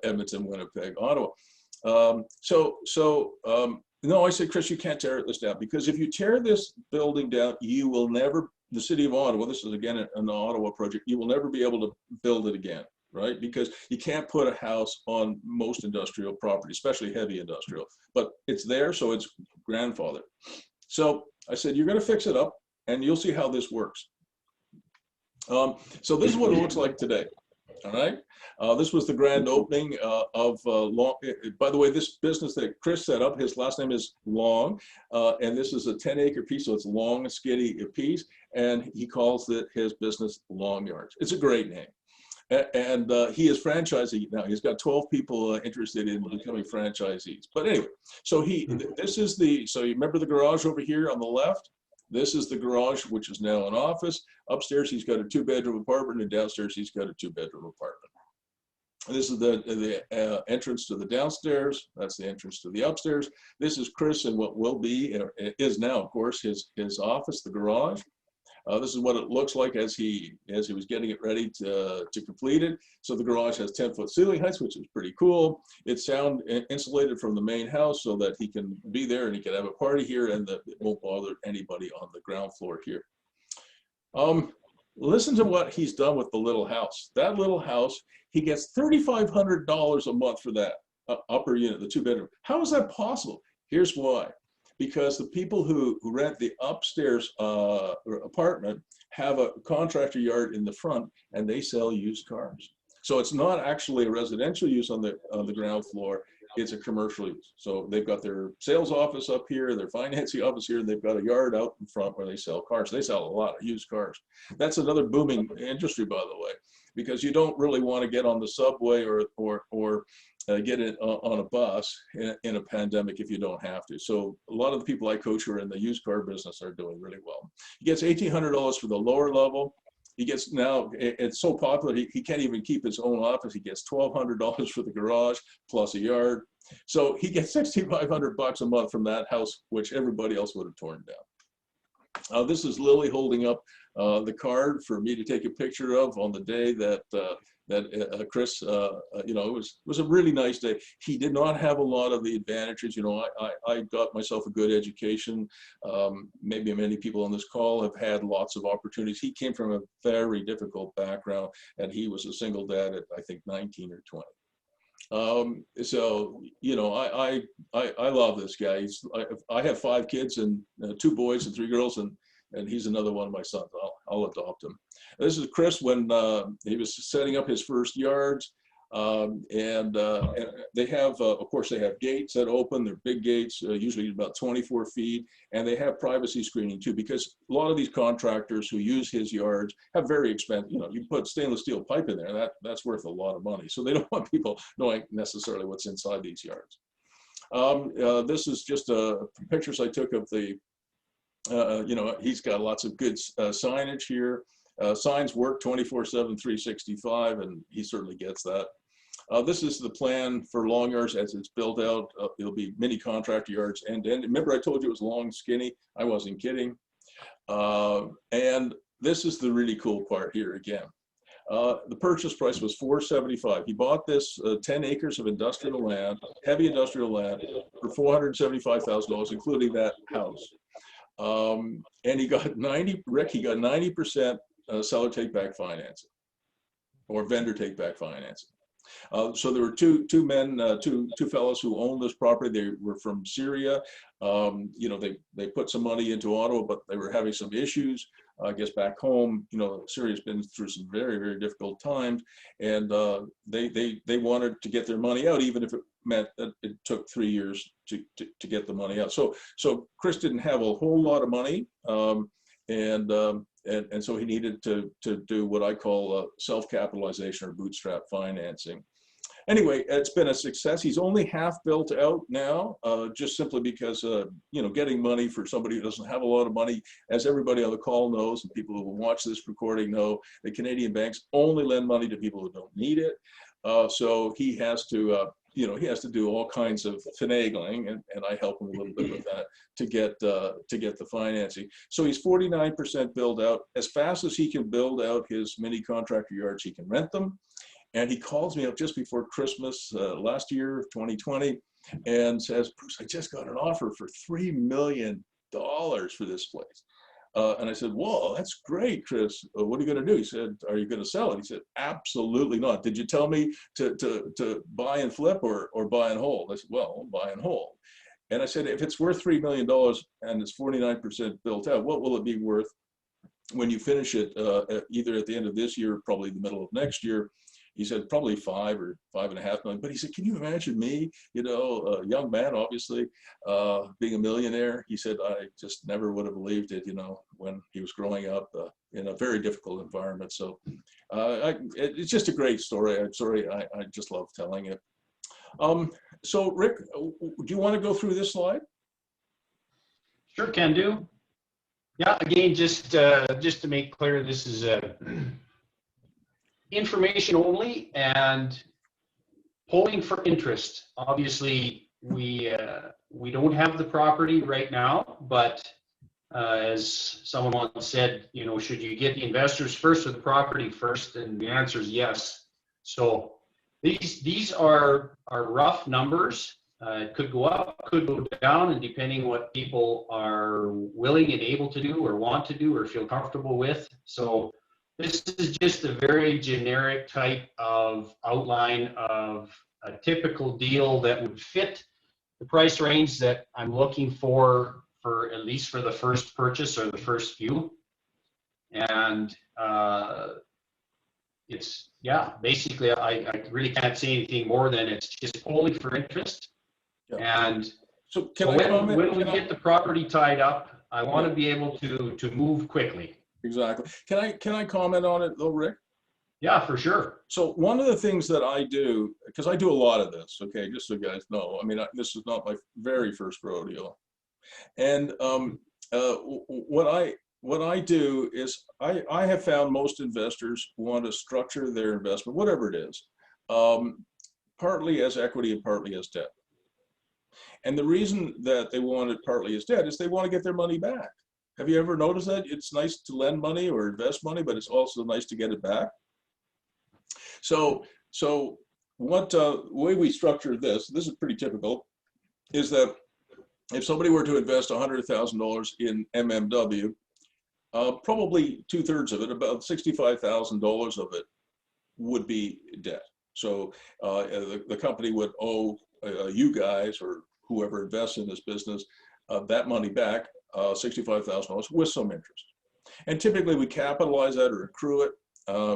Edmonton, Winnipeg, Ottawa. No, I said, Chris, you can't tear this down, because if you tear this building down, you will never, the city of Ottawa, this is again an Ottawa project, you will never be able to build it again, right? Because you can't put a house on most industrial property, especially heavy industrial, but it's there, so it's grandfathered. So I said, you're going to fix it up and you'll see how this works. So this is what it looks like today. All right. This was the grand opening of Long. By the way, this business that Chris set up, his last name is Long, and this is a 10-acre piece, so it's long, skinny piece, and he calls his business Long Yards. It's a great name. And he is franchising now. He's got 12 people interested in becoming franchisees. But anyway, so this is so you remember the garage over here on the left? This is the garage, which is now an office. Upstairs, he's got a 2-bedroom apartment, and downstairs, he's got a 2-bedroom apartment. This is the entrance to the downstairs. That's the entrance to the upstairs. This is Chris and what will be, or is now, of course, his office, the garage. This is what it looks like as he was getting it ready to complete it. So the garage has 10-foot ceiling heights, which is pretty cool. It's sound insulated from the main house so that he can be there and he can have a party here, and that it won't bother anybody on the ground floor here. Listen to what he's done with the little house. That little house, he gets $3,500 a month for that upper unit, the 2-bedroom. How is that possible? Here's why. Because the people who rent the upstairs apartment have a contractor yard in the front, and they sell used cars. So it's not actually a residential use on the ground floor, it's a commercial use. So they've got their sales office up here, their financing office here, and they've got a yard out in front where they sell cars. They sell a lot of used cars. That's another booming industry, by the way, because you don't really want to get on the subway or get it on a bus in a pandemic if you don't have to. So a lot of the people I coach who are in the used car business are doing really well. He gets $1,800 for the lower level. He gets, now it's so popular, he can't even keep his own office. He gets $1,200 for the garage plus a yard. So he gets $6,500 a month from that house, which everybody else would have torn down. This is Lily holding up the card for me to take a picture of on the day that Chris, you know, it was a really nice day. He did not have a lot of the advantages. You know, I got myself a good education. Maybe many people on this call have had lots of opportunities. He came from a very difficult background, and he was a single dad at, I think, 19 or 20. So, you know, I love this guy. I have 5 kids, and 2 boys and 3 girls, and he's another one of my sons. I'll adopt him. This is Chris when he was setting up his first yards. And they have, of course, they have gates that open. They're big gates, usually about 24 feet. And they have privacy screening too, because a lot of these contractors who use his yards have very expensive, you put stainless steel pipe in there, that's worth a lot of money. So they don't want people knowing necessarily what's inside these yards. This is just pictures I took of the, he's got lots of good signage here. Signs work 24/7, 365, and he certainly gets that. This is the plan for long yards as it's built out. It'll be mini contractor yards end to end. Remember I told you it was long, skinny? I wasn't kidding. And this is the really cool part here again. The purchase price was $475,000. He bought this 10 acres of industrial land, heavy industrial land, for $475,000, including that house. And he got 90% seller take-back financing, or vendor take-back financing. So there were two fellows who owned this property. They were from Syria. They put some money into Ottawa, but they were having some issues. I guess back home, Syria's been through some very, very difficult times, and they wanted to get their money out, even if it meant that it took 3 years to get the money out. So Chris didn't have a whole lot of money, and so he needed to do what I call self-capitalization or bootstrap financing. Anyway, it's been a success. He's only half built out now, just simply because, getting money for somebody who doesn't have a lot of money, as everybody on the call knows, and people who will watch this recording know, the Canadian banks only lend money to people who don't need it. So he has to, he has to do all kinds of finagling, and I help him a little bit with that to get the financing. So he's 49% built out. As fast as he can build out his mini contractor yards, he can rent them. And he calls me up just before Christmas last year, 2020, and says, "Bruce, I just got an offer for $3 million for this place." And I said, "Whoa, that's great, Chris. What are you going to do?" He said, "Are you going to sell it?" He said, "Absolutely not. Did you tell me to buy and flip or buy and hold?" I said, "Well, buy and hold." And I said, "If it's worth $3 million and it's 49% built out, what will it be worth when you finish it, either at the end of this year, or probably the middle of next year?" He said, "Probably $5 or $5.5 million. But he said, "Can you imagine me, a young man, obviously, being a millionaire?" He said, "I just never would have believed it, when he was growing up in a very difficult environment." So it's just a great story. I'm sorry, I just love telling it. So Rick, do you want to go through this slide? Sure, can do. Yeah, again, just to make clear, this is information only and polling for interest. Obviously, we don't have the property right now, but as someone once said, should you get the investors first or the property first? And the answer is yes. So these are rough numbers. It could go up, could go down, and depending what people are willing and able to do or want to do or feel comfortable with. So this is just a very generic type of outline of a typical deal that would fit the price range that I'm looking for at least for the first purchase or the first few. And it's, yeah, basically I really can't say anything more than it's just polling for interest. Yeah. And so when we get the property tied up, I want to be able to move quickly. Exactly. Can I comment on it though, Rick? Yeah, for sure. So one of the things that I do, because I do a lot of this, okay, just so you guys know, I mean, this is not my very first rodeo. And what I do is I have found most investors want to structure their investment, whatever it is, partly as equity and partly as debt. And the reason that they want it partly as debt is they want to get their money back. Have you ever noticed that? It's nice to lend money or invest money, but it's also nice to get it back. So what way we structure this is pretty typical, is that if somebody were to invest $100,000 in MMW, probably 2/3 of it, about $65,000 of it, would be debt. So the company would owe you guys or whoever invests in this business that money back, $65,000 with some interest. And typically we capitalize that or accrue it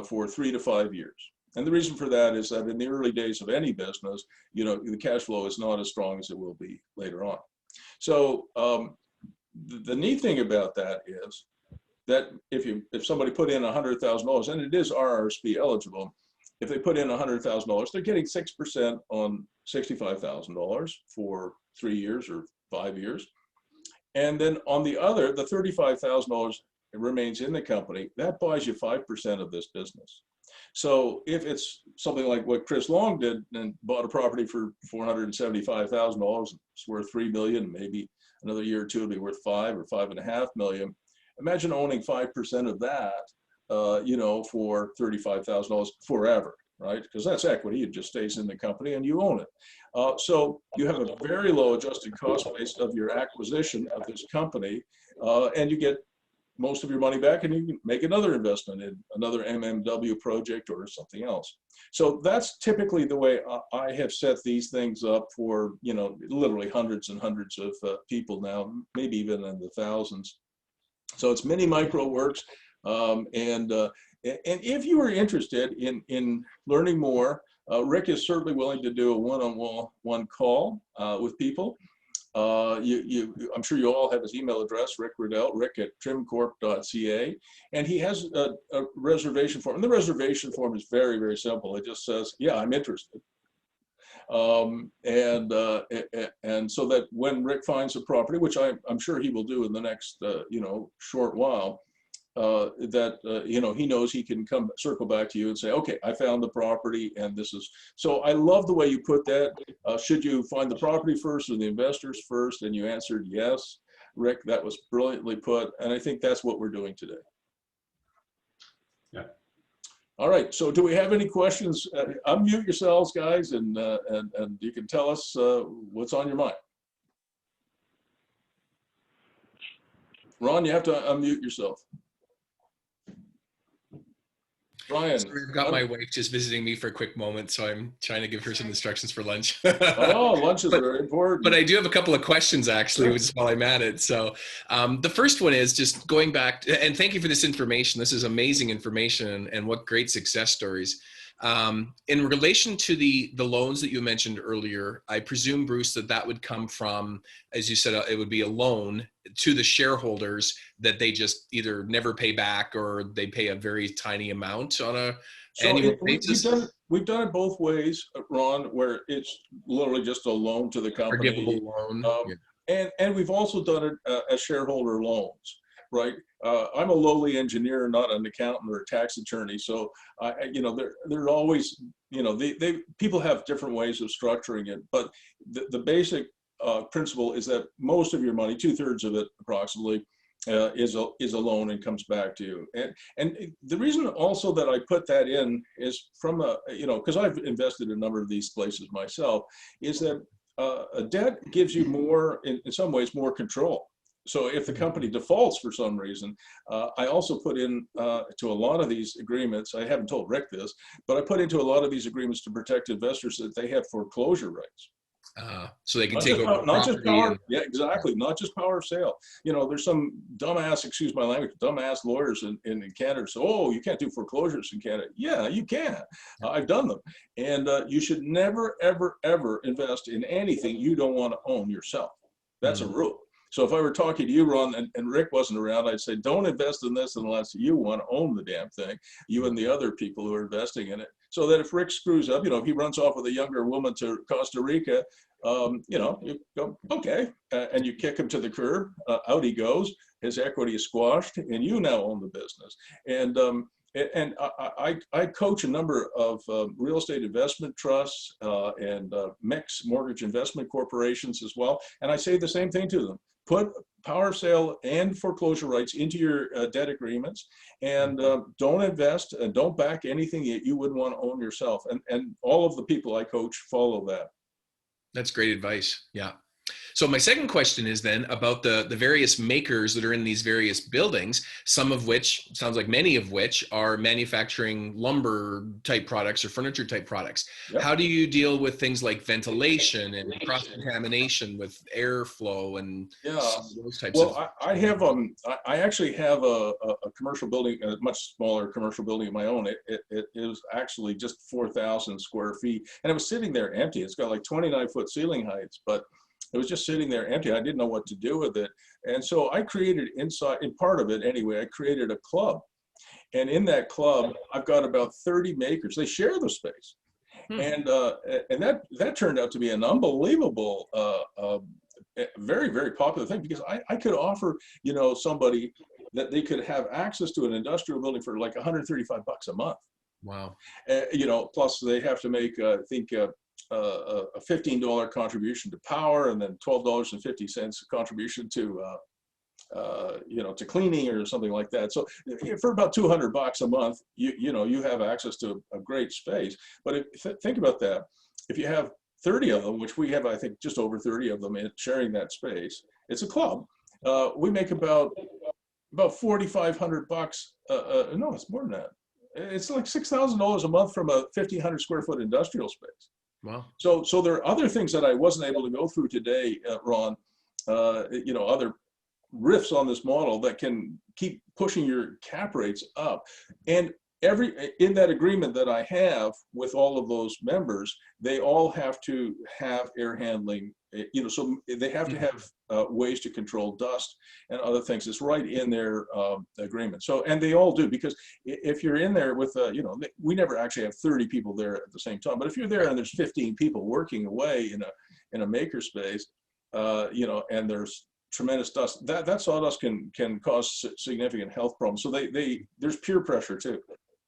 for 3 to 5 years. And the reason for that is that in the early days of any business, the cash flow is not as strong as it will be later on. So the neat thing about that is that if somebody put in $100,000, and it is RRSP eligible, if they put in $100,000, they're getting 6% on $65,000 for 3 years or 5 years. And then on the other, the $35,000 remains in the company. That buys you 5% of this business. So if it's something like what Chris Long did and bought a property for $475,000, it's worth $3 million, maybe another year or two it'll be worth $5 or $5.5 million. Imagine owning 5% of that, for $35,000 forever, right? Because that's equity. It just stays in the company and you own it. So you have a very low adjusted cost base of your acquisition of this company, and you get most of your money back, and you can make another investment in another MMW project or something else. So that's typically the way I have set these things up for, literally hundreds and hundreds of people now, maybe even in the thousands. So it's mini micro works. And if you are interested in learning more, Rick is certainly willing to do a one-on-one call with people. I'm sure you all have his email address, Rick Redel, rick@trimcorp.ca, and he has a reservation form. And the reservation form is very, very simple. It just says, yeah, I'm interested. And so that when Rick finds a property, which I'm sure he will do in the next, short while, he knows he can circle back to you and say, okay, I found the property and this is, so I love the way you put that. Should you find the property first or the investors first? And you answered yes, Rick, that was brilliantly put. And I think that's what we're doing today. Yeah. All right, so do we have any questions? Unmute yourselves, guys, and you can tell us what's on your mind. Ron, you have to unmute yourself. Brian. Sorry, I've got my wife just visiting me for a quick moment, so I'm trying to give her some instructions for lunch. Oh, lunch is very important. But I do have a couple of questions, actually, which is while I'm at it. So the first one is just going back, and thank you for this information. This is amazing information, and what great success stories. In relation to the loans that you mentioned earlier, I presume, Bruce, that would come from, as you said, it would be a loan to the shareholders that they just either never pay back or they pay a very tiny amount on a annual basis. We've done it both ways, Ron, where it's literally just a loan to the company. Forgivable loan. And we've also done it as shareholder loans, right? I'm a lowly engineer, not an accountant or a tax attorney. So, they're always, people have different ways of structuring it. But the basic principle is that most of your money, 2/3 of it approximately, is a loan and comes back to you. And the reason also that I put that in is from because I've invested in a number of these places myself, is that a debt gives you more, in some ways, more control. So if the company defaults for some reason, I also put in to a lot of these agreements, I haven't told Rick this, but I put into a lot of these agreements to protect investors that they have foreclosure rights. So they can take over not just power, yeah, exactly, not just power of sale. There's some dumbass, excuse my language, dumbass lawyers in Canada. So, oh, you can't do foreclosures in Canada. Yeah, you can. I've done them. And you should never, ever, ever invest in anything you don't want to own yourself. That's a rule. So if I were talking to you, Ron, and Rick wasn't around, I'd say, don't invest in this unless you want to own the damn thing, you and the other people who are investing in it. So that if Rick screws up, if he runs off with a younger woman to Costa Rica, you go, okay, and you kick him to the curb, out he goes, his equity is squashed, and you now own the business. And I coach a number of real estate investment trusts and mixed mortgage investment corporations as well. And I say the same thing to them. Put power of sale and foreclosure rights into your debt agreements, and don't invest and don't back anything that you wouldn't want to own yourself. And all of the people I coach follow that. That's great advice. Yeah. So my second question is then about the various makers that are in these various buildings, some of which, sounds like many of which, are manufacturing lumber type products or furniture type products. Yep. How do you deal with things like ventilation and cross-contamination with airflow and those types of? Well, I actually have a commercial building, a much smaller commercial building of my own. It is actually just 4,000 square feet, and it was sitting there empty. It's got like 29-foot ceiling heights, but it was just sitting there empty. I didn't know what to do with it. And so I created inside, in part of it anyway, I created a club. And in that club, I've got about 30 makers. They share the space. And that turned out to be an unbelievable, very, very popular thing, because I could offer, you know, somebody that they could have access to an industrial building for like $135 a month. Wow. You know, plus they have to make, I think, a $15 contribution to power, and then $12.50 contribution to, you know, to cleaning or something like that. So for about $200 a month, you know, you have access to a great space. But think about that. If you have 30 of them, which we have, I think, just over 30 of them sharing that space, it's a club. We make about $4,500. No, it's more than that. It's like $6,000 a month from a 1,500 square foot industrial space. Wow. So there are other things that I wasn't able to go through today, Ron, you know, other riffs on this model that can keep pushing your cap rates up. And in that agreement that I have with all of those members, they all have to have air handling, you know, so they have to have ways to control dust and other things. It's right in their agreement. So, and they all do, because if you're in there with, you know, we never actually have 30 people there at the same time, but if you're there and there's 15 people working away in a makerspace, you know, and there's tremendous dust, that sawdust can cause significant health problems. So there's peer pressure too.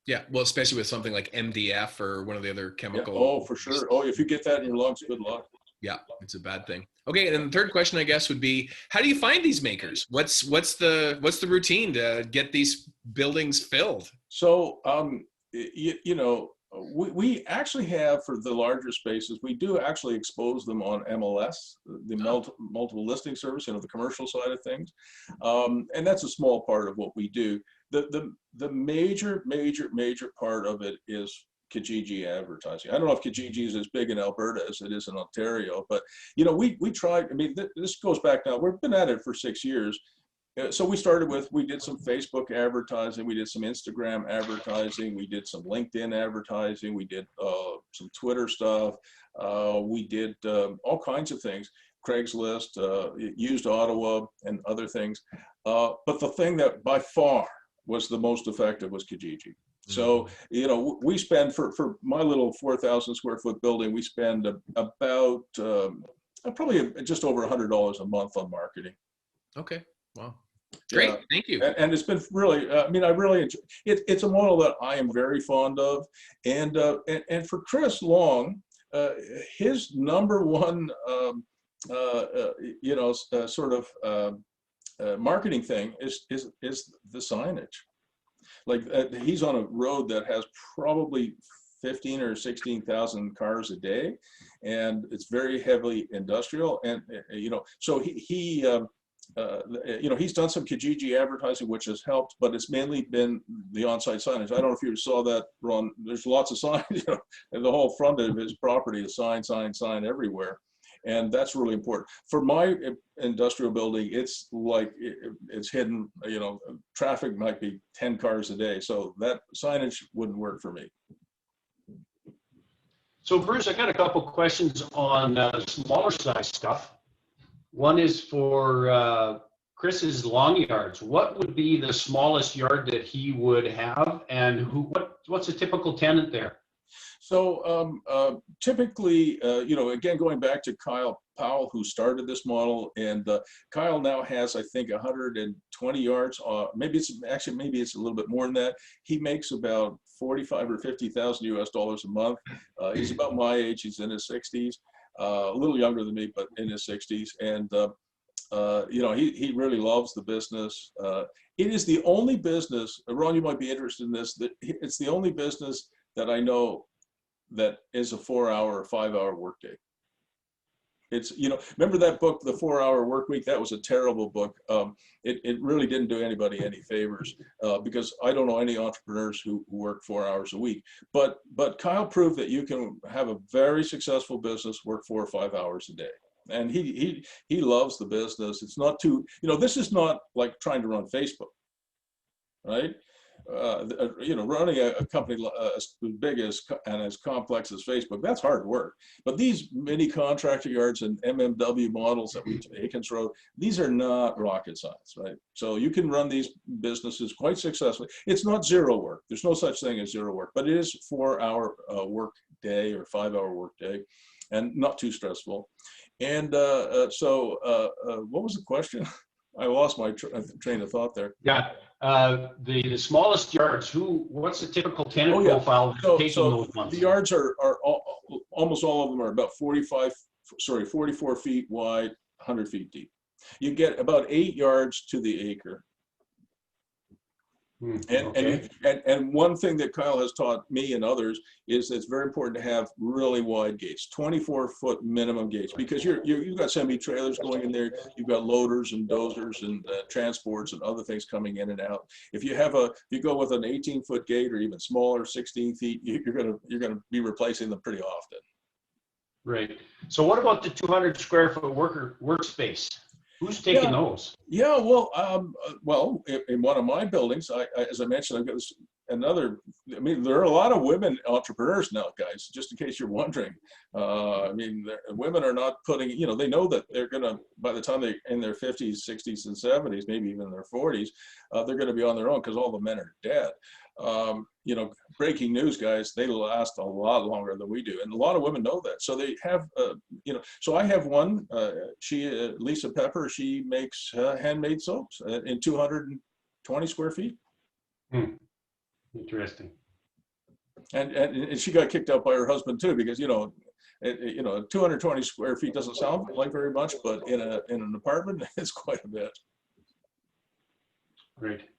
Yeah, well, especially with something like MDF or one of the other chemical. Yeah. Oh, for sure. Oh, if you get that in your lungs, good luck. Yeah, it's a bad thing. Okay, and then the third question, I guess, would be, how do you find these makers? What's the routine to get these buildings filled? So, you know, we actually have, for the larger spaces, we do actually expose them on MLS, the multiple listing service, you know, the commercial side of things, and that's a small part of what we do. The major part of it is Kijiji advertising. I don't know if Kijiji is as big in Alberta as it is in Ontario, but you know, we tried. I mean, this goes back now. We've been at it for 6 years. So we started with, we did some Facebook advertising, we did some Instagram advertising, we did some LinkedIn advertising, we did some Twitter stuff, we did all kinds of things, Craigslist, used Ottawa and other things. But the thing that by far was the most effective was Kijiji. So, you know, we spend, for my little 4,000 square foot building, we spend about probably just over $100 a month on marketing. Okay, wow. Great, thank you. And it's been really, I mean, I really enjoy it. It's a model that I am very fond of. And for Chris Long, his number one, you know, sort of marketing thing is the signage. Like he's on a road that has probably 15 or 16,000 cars a day, and it's very heavily industrial. And you know, so he you know, he's done some Kijiji advertising, which has helped, but it's mainly been the on-site signage. I don't know if you saw that, Ron. There's lots of signs, you know, and the whole front of his property is sign everywhere. And that's really important. For my industrial building, it's like, it's hidden, you know, traffic might be 10 cars a day. So that signage wouldn't work for me. So Bruce, I got a couple questions on smaller size stuff. One is for Chris's long yards. What would be the smallest yard that he would have, and what's a typical tenant there? So typically, you know, again, going back to Kyle Powell, who started this model, and Kyle now has, I think, 120 yards. Maybe it's a little bit more than that. He makes about 45 or 50,000 US dollars a month. He's about my age. He's in his 60s, a little younger than me, but in his 60s. And you know, he really loves the business. It is the only business, Ron, you might be interested in this, that it's the only business that I know that is a 4-hour or 5-hour workday. It's, you know, remember that book, The 4-Hour Workweek? That was a terrible book. It really didn't do anybody any favors because I don't know any entrepreneurs who work 4 hours a week. But Kyle proved that you can have a very successful business, work 4 or 5 hours a day. And he loves the business. It's not too, you know, this is not like trying to run Facebook, right? You know, running a company as big as and as complex as Facebook, that's hard work. But these mini contractor yards and MMW models that Akins wrote, these are not rocket science, right? So you can run these businesses quite successfully. It's not zero work. There's no such thing as zero work, but it is 4-hour work day or 5-hour work day, and not too stressful. And what was the question? I lost my train of thought there. Yeah, the smallest yards. What's the typical tenant profile taking those ones? The yards are almost all of them are about 44 feet wide, 100 feet deep. You get about 8 yards to the acre. And one thing that Kyle has taught me and others is that it's very important to have really wide gates, 24-foot minimum gates, because you've got semi-trailers going in there, you've got loaders and dozers and transports and other things coming in and out. If you go with an 18-foot gate or even smaller, 16 feet, you're gonna be replacing them pretty often. Right. So what about the 200 square foot workspace? Who's taking those? Yeah, well, in one of my buildings, as I mentioned, I've got another. I mean, there are a lot of women entrepreneurs now, guys. Just in case you're wondering, I mean, women are not putting. You know, they know that they're gonna, by the time they're in their 50s, 60s, and 70s, maybe even their 40s, they're gonna be on their own because all the men are dead. You know, breaking news, guys, they last a lot longer than we do. And a lot of women know that. So they have, you know, so I have one, Lisa Pepper, she makes handmade soaps in 220 square feet. Interesting. And she got kicked out by her husband too, because, you know, 220 square feet doesn't sound like very much, but in an apartment, it's quite a bit. Great.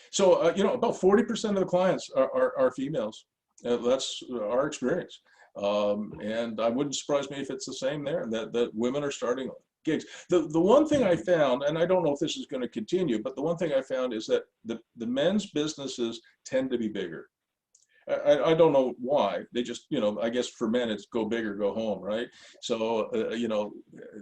So, you know, about 40% of the clients are females. That's our experience. And I wouldn't surprise me if it's the same there, that women are starting gigs. The one thing I found, and I don't know if this is going to continue, but the one thing I found is that the men's businesses tend to be bigger. I don't know why. They just, you know, I guess for men it's go big or go home, right? So, you know,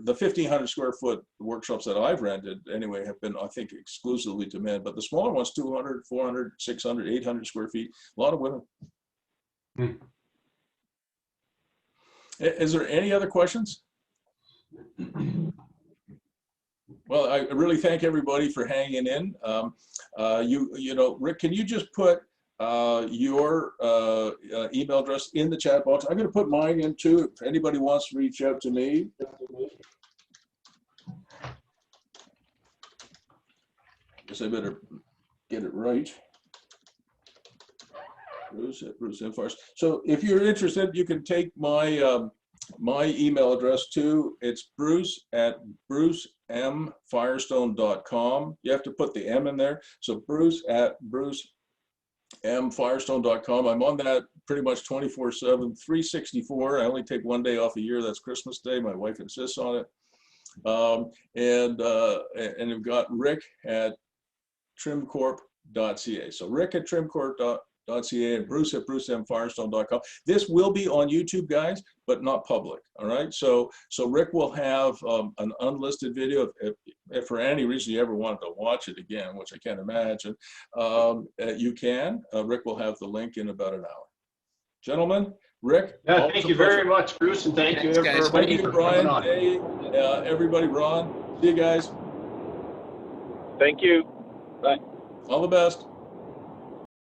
the 1,500 square foot workshops that I've rented anyway have been, I think, exclusively to men, but the smaller ones, 200, 400, 600, 800 square feet, a lot of women. Is there any other questions? Well, I really thank everybody for hanging in. You know, Rick, can you just put your email address in the chat box? I'm going to put mine in too if anybody wants to reach out to me. Guess I better get it right. Bruce at Bruce M. Firestone. So if you're interested, you can take my my email address too. It's Bruce at brucemfirestone.com. You have to put the M in there. So Bruce at brucemfirestone.com. I'm on that pretty much 24/7, 364. I only take one day off a year. That's Christmas Day. My wife insists on it. And we've got Rick at trimcorp.ca. So Rick at trimcorp.ca and Bruce at brucemfirestone.com. This will be on YouTube, guys, but not public. All right. So Rick will have an unlisted video. If for any reason you ever wanted to watch it again, which I can't imagine, you can. Rick will have the link in about an hour. Gentlemen, Rick. Yeah, thank you very much, Bruce, and thank you everybody. Thank you, Brian, Dave, everybody, Ron. See you guys. Thank you. Bye. All the best.